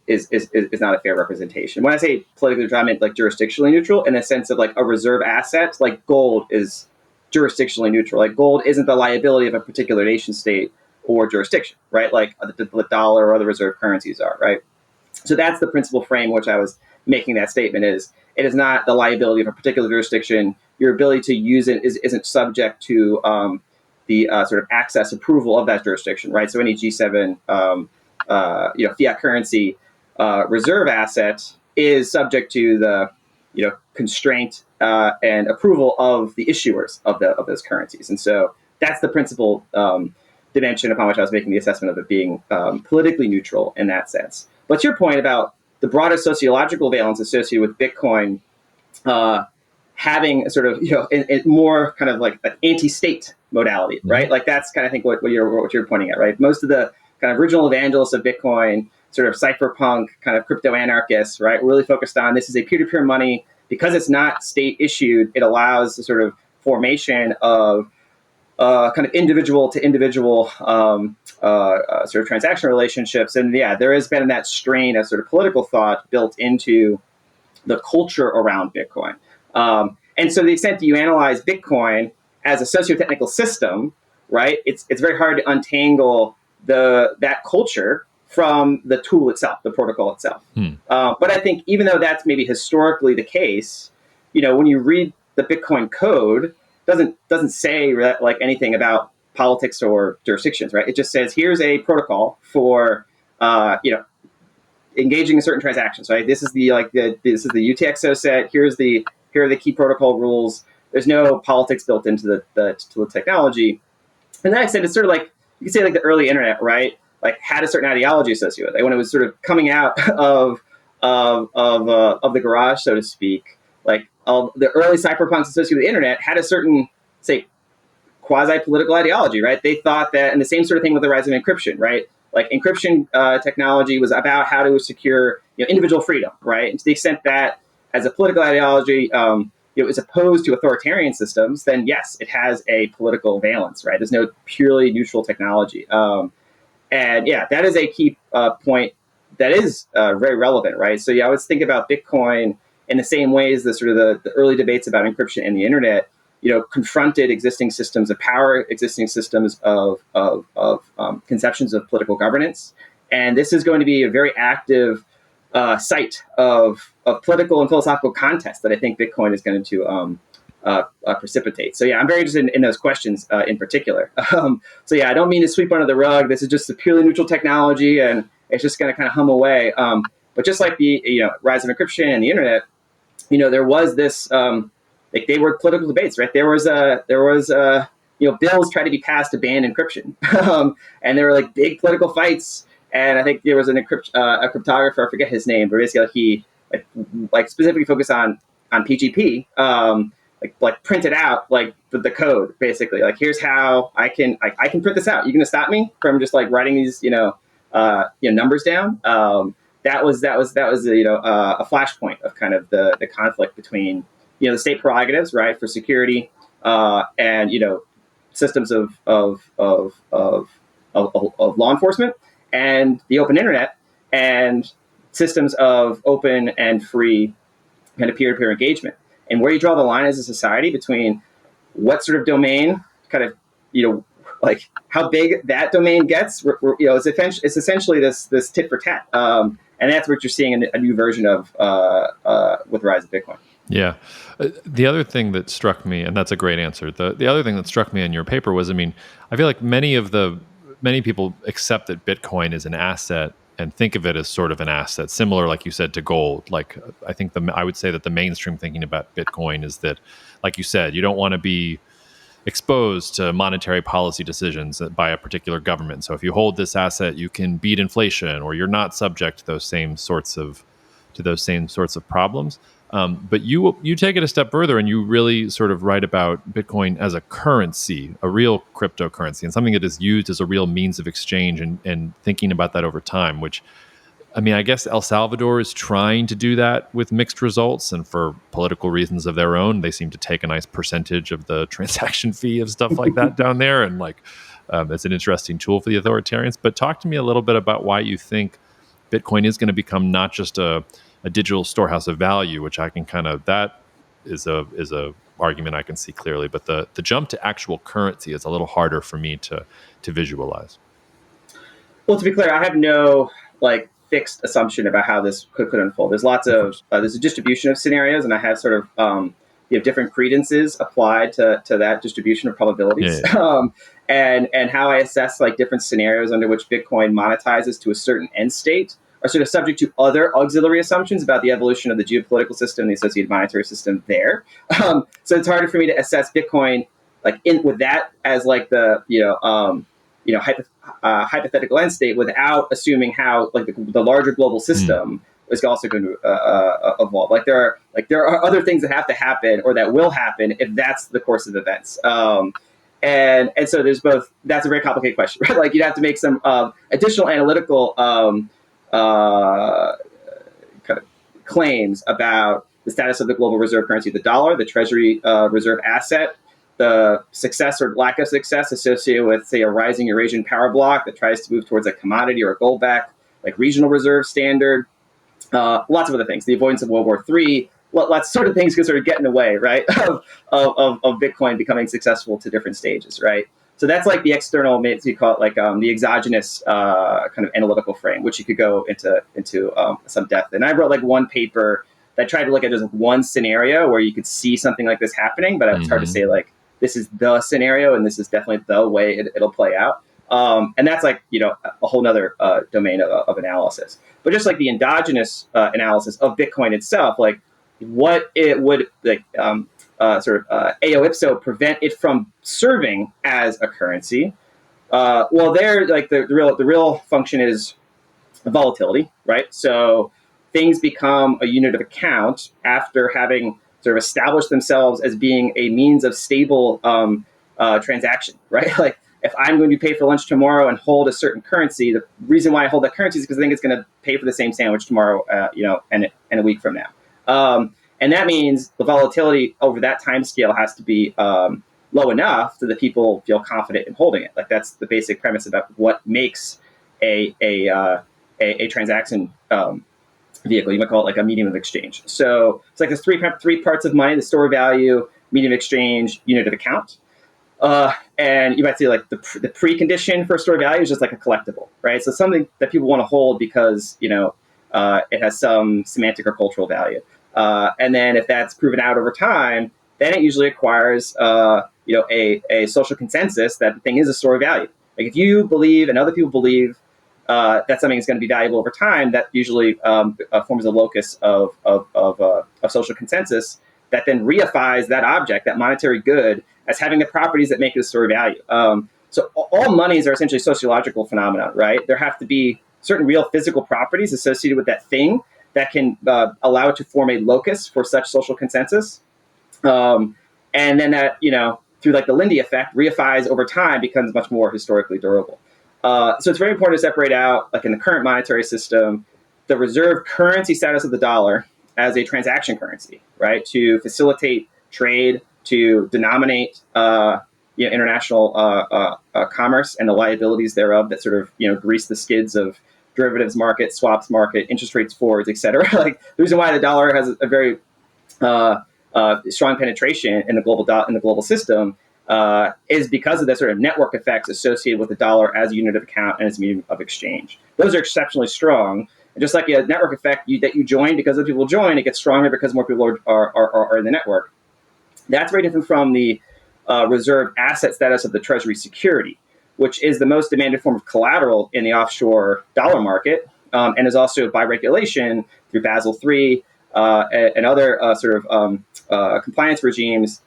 is not a fair representation. When I say politically neutral, I mean like jurisdictionally neutral in the sense of like a reserve asset, like gold is jurisdictionally neutral. Like gold isn't the liability of a particular nation state or jurisdiction, right? Like the dollar or other reserve currencies are, right? So that's the principal frame which I was making that statement is. It is not the liability of a particular jurisdiction. Your ability to use it isn't subject to the sort of access approval of that jurisdiction, right? So any G7 fiat currency reserve asset is subject to the constraint and approval of the issuers of those currencies, and so that's the principal dimension upon which I was making the assessment of it being politically neutral in that sense. But to your point about the broader sociological valence associated with Bitcoin having a sort of, a more kind of like an anti-state modality, right? Like that's kind of, I think, what you're pointing at, right? Most of the kind of original evangelists of Bitcoin, sort of cypherpunk, kind of crypto anarchists, right, really focused on this is a peer-to-peer money. Because it's not state issued, it allows the sort of formation of kind of individual to individual sort of transaction relationships. And there has been that strain of sort of political thought built into the culture around Bitcoin. And so to the extent that you analyze Bitcoin as a socio-technical system, right, it's very hard to untangle that culture from the tool itself, the protocol itself. But I think even though that's maybe historically the case, when you read the Bitcoin code, doesn't say like anything about politics or jurisdictions, right? It just says here's a protocol for engaging in certain transactions, right? This is the UTXO set. Here are the key protocol rules. There's no politics built into the technology. And that extent, it's sort of like you could say like the early internet, right? Like had a certain ideology associated with it. Like when it was sort of coming out of the garage, so to speak, like the early cypherpunks associated with the internet had a certain, say, quasi-political ideology, right? They thought that, and the same sort of thing with the rise of encryption, right? Like encryption technology was about how to secure individual freedom, right? And to the extent that as a political ideology, is opposed to authoritarian systems, then yes, it has a political valence, right? There's no purely neutral technology. And that is a key point that is very relevant, right? So I always think about Bitcoin in the same ways the sort of the early debates about encryption and the internet, confronted existing systems of power, existing systems of conceptions of political governance. And this is going to be a very active site of political and philosophical contest that I think Bitcoin is going to precipitate. So yeah, I'm very interested in those questions in particular. So yeah, I don't mean to sweep under the rug. This is just a purely neutral technology, and it's just going to kind of hum away. But just like the rise of encryption and the internet, there was this like they were political debates, right? There was bills tried to be passed to ban encryption, and there were like big political fights. And I think there was a cryptographer, I forget his name, but basically he like specifically focused on PGP, like printed out like the code, basically. Like, here's how I can print this out. You gonna stop me from just like writing these numbers down? That was a flashpoint of kind of the conflict between the state prerogatives, right, for security, and systems of law enforcement, and the open internet, and systems of open and free kind of peer-to-peer engagement. And where you draw the line as a society between what sort of domain kind of like how big that domain gets, it's essentially this tit for tat, and that's what you're seeing in a new version of with the rise of Bitcoin. Yeah. The other thing that struck me, and that's a great answer, the other thing that struck me in your paper was, I feel like many people accept that Bitcoin is an asset and think of it as sort of an asset, similar, like you said, to gold. Like, I think I would say that the mainstream thinking about Bitcoin is that, like you said, you don't want to be exposed to monetary policy decisions by a particular government. So if you hold this asset, you can beat inflation, or you're not subject to those same sorts of problems. But you take it a step further, and you really sort of write about Bitcoin as a currency, a real cryptocurrency, and something that is used as a real means of exchange, and thinking about that over time, which, I guess El Salvador is trying to do that with mixed results, and for political reasons of their own, they seem to take a nice percentage of the transaction fee of stuff like that down there, and it's an interesting tool for the authoritarians. But talk to me a little bit about why you think Bitcoin is going to become not just a digital storehouse of value, which I can that is a argument I can see clearly, but the jump to actual currency is a little harder for me to visualize. Well, to be clear, I have no fixed assumption about how this could unfold. There's lots of there's a distribution of scenarios, and I have sort of different credences applied to that distribution of probabilities. Yeah. And how I assess different scenarios under which Bitcoin monetizes to a certain end state are sort of subject to other auxiliary assumptions about the evolution of the geopolitical system, the associated monetary system there. So it's harder for me to assess Bitcoin with that as the hypothetical end state, without assuming how the larger global system is also going to evolve. There are other things that have to happen, or that will happen, if that's the course of events. And so there's both. That's a very complicated question, right? You'd have to make some additional analytical kind of claims about the status of the global reserve currency, the dollar, the treasury reserve asset, the success or lack of success associated with, say, a rising Eurasian power bloc that tries to move towards a commodity or a gold-backed regional reserve standard. Lots of other things, the avoidance of World War III. Lots sort of things can sort of get in the way, right, of Bitcoin becoming successful to different stages, right? So that's the external, you call it the exogenous kind of analytical frame, which you could go into some depth. And I wrote one paper that tried to look at just one scenario where you could see something like this happening, but it's hard to say this is the scenario and this is definitely the way it'll play out. And that's a whole nother domain of analysis. But just the endogenous analysis of Bitcoin itself, what it would AO ipso prevent it from serving as a currency. Well, there, the real function is volatility, right? So things become a unit of account after having sort of established themselves as being a means of stable transaction, right? If I'm going to pay for lunch tomorrow and hold a certain currency, the reason why I hold that currency is because I think it's going to pay for the same sandwich tomorrow, and a week from now. And that means the volatility over that time scale has to be low enough so that people feel confident in holding it. That's the basic premise about what makes a transaction vehicle. You might call it a medium of exchange. So it's there's three parts of money: the store of value, medium of exchange, unit of account. And you might say the precondition for store of value is just a collectible, right? So something that people want to hold because it has some semantic or cultural value. And then if that's proven out over time, then it usually acquires a social consensus that the thing is a store of value. Like if you believe and other people believe that something is going to be valuable over time, that usually forms a locus of social consensus that then reifies that object, that monetary good, as having the properties that make it a store of value. So all monies are essentially sociological phenomena, right? There have to be certain real physical properties associated with that thing that can allow it to form a locus for such social consensus. And then that, through like the Lindy effect, reifies over time, becomes much more historically durable. So it's very important to separate out, like in the current monetary system, the reserve currency status of the dollar as a transaction currency, right? To facilitate trade, to denominate international commerce and the liabilities thereof that sort of grease the skids of derivatives market, swaps market, interest rates forwards, et cetera. Like the reason why the dollar has a very strong penetration in the global system is because of the sort of network effects associated with the dollar as a unit of account and as a medium of exchange. Those are exceptionally strong. And just like a network effect that you join because other people join, it gets stronger because more people are in the network. That's very different from the reserve asset status of the Treasury security, which is the most demanded form of collateral in the offshore dollar market, and is also by regulation through Basel III and other compliance regimes.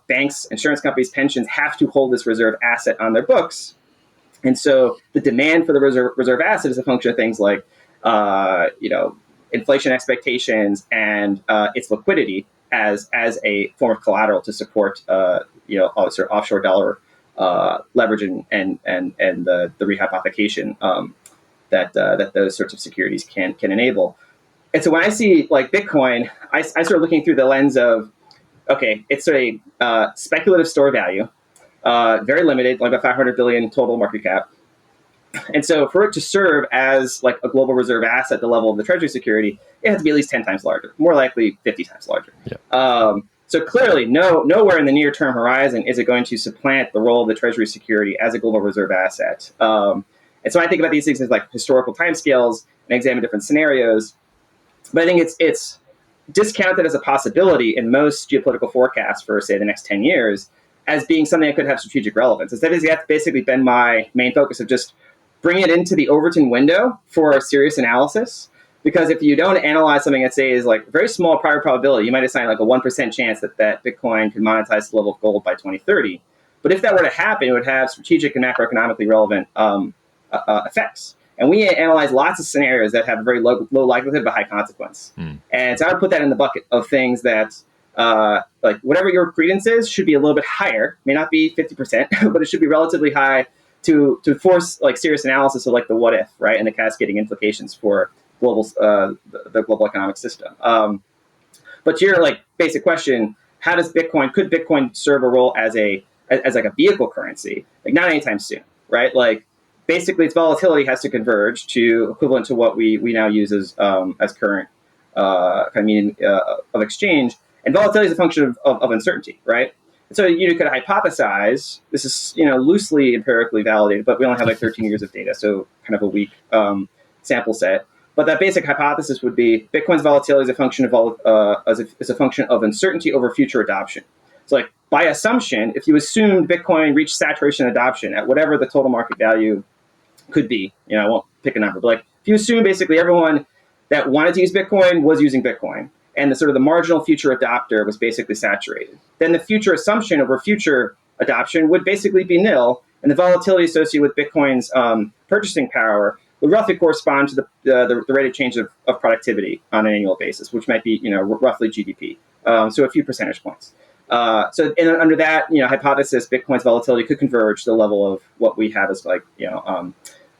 Banks, insurance companies, pensions have to hold this reserve asset on their books. And so the demand for the reserve asset is a function of things like, inflation expectations and its liquidity as a form of collateral to support, offshore dollar leverage and the rehypothecation that those sorts of securities can enable. And so when I see like Bitcoin, I start looking through the lens of, okay, it's a speculative store value, very limited, like about 500 billion total market cap. And so for it to serve as like a global reserve asset at the level of the Treasury security, it has to be at least 10 times larger, more likely 50 times larger. Yeah. So clearly, nowhere in the near-term horizon is it going to supplant the role of the Treasury security as a global reserve asset. And so I think about these things as like historical timescales and examine different scenarios. But I think it's discounted as a possibility in most geopolitical forecasts for, say, the next 10 years as being something that could have strategic relevance. Instead, that's basically been my main focus of just bring it into the Overton window for a serious analysis. Because if you don't analyze something that, say, is like very small prior probability, you might assign like a 1% chance that Bitcoin can monetize to the level of gold by 2030. But if that were to happen, it would have strategic and macroeconomically relevant effects. And we analyze lots of scenarios that have a very low likelihood but high consequence. And so I would put that in the bucket of things that, like whatever your credence is, should be a little bit higher. May not be 50%, but it should be relatively high to force like serious analysis of like the what if, right, and the cascading implications for the global economic system. But to your like basic question, could Bitcoin serve a role as like a vehicle currency? Like not anytime soon, right? Like basically its volatility has to converge to equivalent to what we now use as current kind of medium of exchange. And volatility is a function of uncertainty, right? So you could hypothesize, this is loosely empirically validated, but we only have like 13 years of data, so kind of a weak sample set. But that basic hypothesis would be Bitcoin's volatility is a function of uncertainty over future adoption. So like by assumption, if you assumed Bitcoin reached saturation adoption at whatever the total market value could be, I won't pick a number, but like if you assume basically everyone that wanted to use Bitcoin was using Bitcoin, and the marginal future adopter was basically saturated, then the future assumption over future adoption would basically be nil, and the volatility associated with Bitcoin's purchasing power would roughly correspond to the rate of change of productivity on an annual basis, which might be roughly GDP, so a few percentage points. So under that hypothesis, Bitcoin's volatility could converge to the level of what we have as like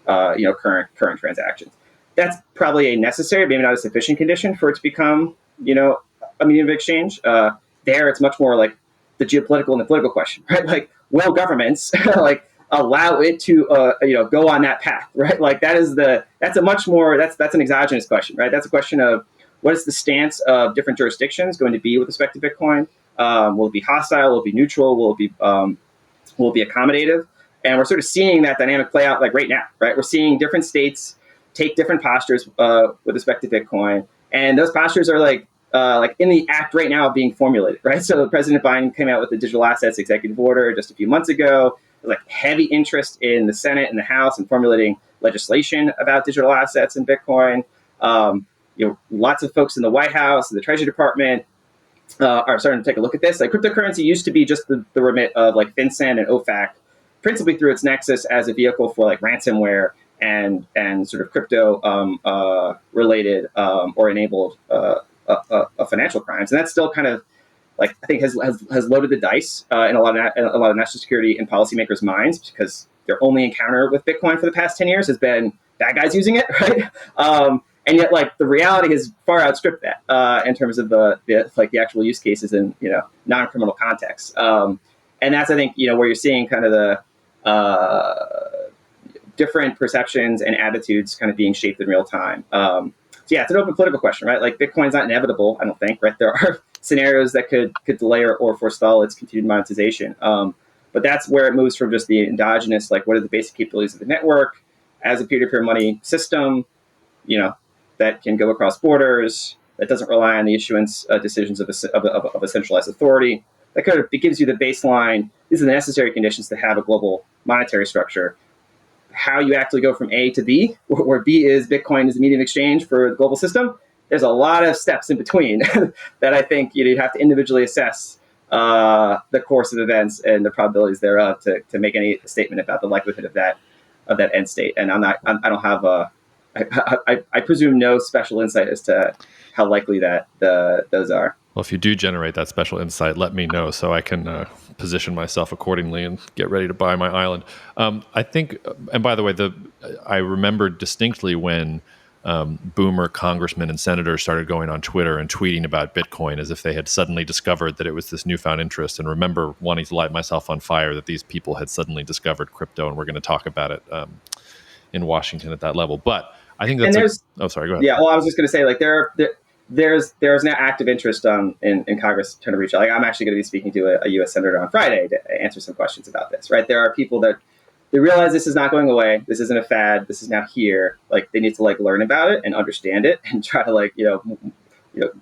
current transactions. That's probably a necessary, maybe not a sufficient condition for it to become a medium of exchange. There, it's much more like the geopolitical and the political question, right? Like, will governments like allow it to go on that path, right? Like that's an exogenous question, right? That's a question of what is the stance of different jurisdictions going to be with respect to Bitcoin? Will it be hostile? Will it be neutral? Will it be accommodative? And we're sort of seeing that dynamic play out like right now, right? We're seeing different states take different postures with respect to Bitcoin. And those postures are like in the act right now being formulated, right? So President Biden came out with the digital assets executive order just a few months ago. There's like heavy interest in the Senate and the House in formulating legislation about digital assets and Bitcoin. Lots of folks in the White House and the Treasury Department are starting to take a look at this. Like cryptocurrency used to be just the remit of like FinCEN and OFAC, principally through its nexus as a vehicle for like ransomware and sort of crypto related or enabled financial crimes. And that's still kind of like I think has loaded the dice in a lot of national security and policymakers' minds, because their only encounter with Bitcoin for the past 10 years has been bad guys using it, right? And yet, like the reality has far outstripped that in terms of the actual use cases in non-criminal contexts. And that's I think where you're seeing kind of the different perceptions and attitudes kind of being shaped in real time. So yeah, it's an open political question, right? Like Bitcoin's not inevitable, I don't think, right? There are scenarios that could delay or forestall its continued monetization. But that's where it moves from just the endogenous, like what are the basic capabilities of the network as a peer-to-peer money system, that can go across borders, that doesn't rely on the issuance decisions of a centralized authority. That kind of it gives you the baseline. These are the necessary conditions to have a global monetary structure. How you actually go from A to B, where B is Bitcoin is the medium exchange for the global system, there's a lot of steps in between that I think you'd have to individually assess the course of events and the probabilities thereof to make any statement about the likelihood of that end state. And I don't have I presume no special insight as to how likely that those are. Well, if you do generate that special insight, let me know so I can position myself accordingly and get ready to buy my island. I think, and by the way, I remember distinctly when boomer congressmen and senators started going on Twitter and tweeting about Bitcoin as if they had suddenly discovered that it was this newfound interest, and remember wanting to light myself on fire that these people had suddenly discovered crypto, and we're going to talk about it in Washington at that level. But I think that's sorry, go ahead. Yeah, well, I was just going to say, like, there's now active interest in Congress trying to reach out. Like, I'm actually going to be speaking to a U.S. senator on Friday to answer some questions about this. Right, there are people that they realize this is not going away. This isn't a fad. This is now here. Like, they need to learn about it and understand it and try to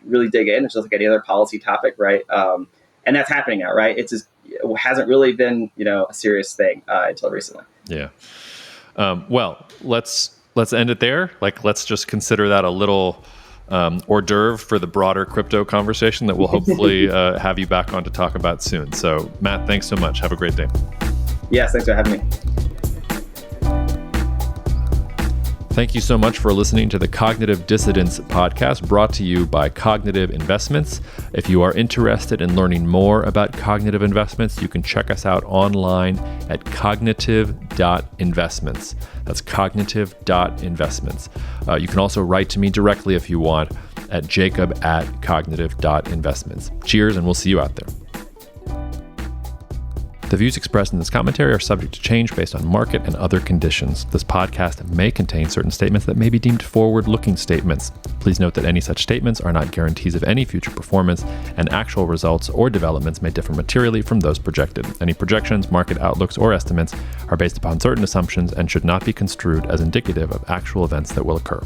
really dig in. It's just like any other policy topic, right? And that's happening now, right? It hasn't really been a serious thing until recently. Yeah. Well, let's end it there. Let's just consider that a little hors d'oeuvre for the broader crypto conversation that we'll hopefully have you back on to talk about soon. So, Matt, thanks so much. Have a great day. Yes, thanks for having me. Thank you so much for listening to the Cognitive Dissidence podcast, brought to you by Cognitive Investments. If you are interested in learning more about cognitive investments, you can check us out online at cognitive.investments. That's cognitive.investments. You can also write to me directly if you want at jacob@cognitive.investments. Cheers, and we'll see you out there. The views expressed in this commentary are subject to change based on market and other conditions. This podcast may contain certain statements that may be deemed forward-looking statements. Please note that any such statements are not guarantees of any future performance, and actual results or developments may differ materially from those projected. Any projections, market outlooks, or estimates are based upon certain assumptions and should not be construed as indicative of actual events that will occur.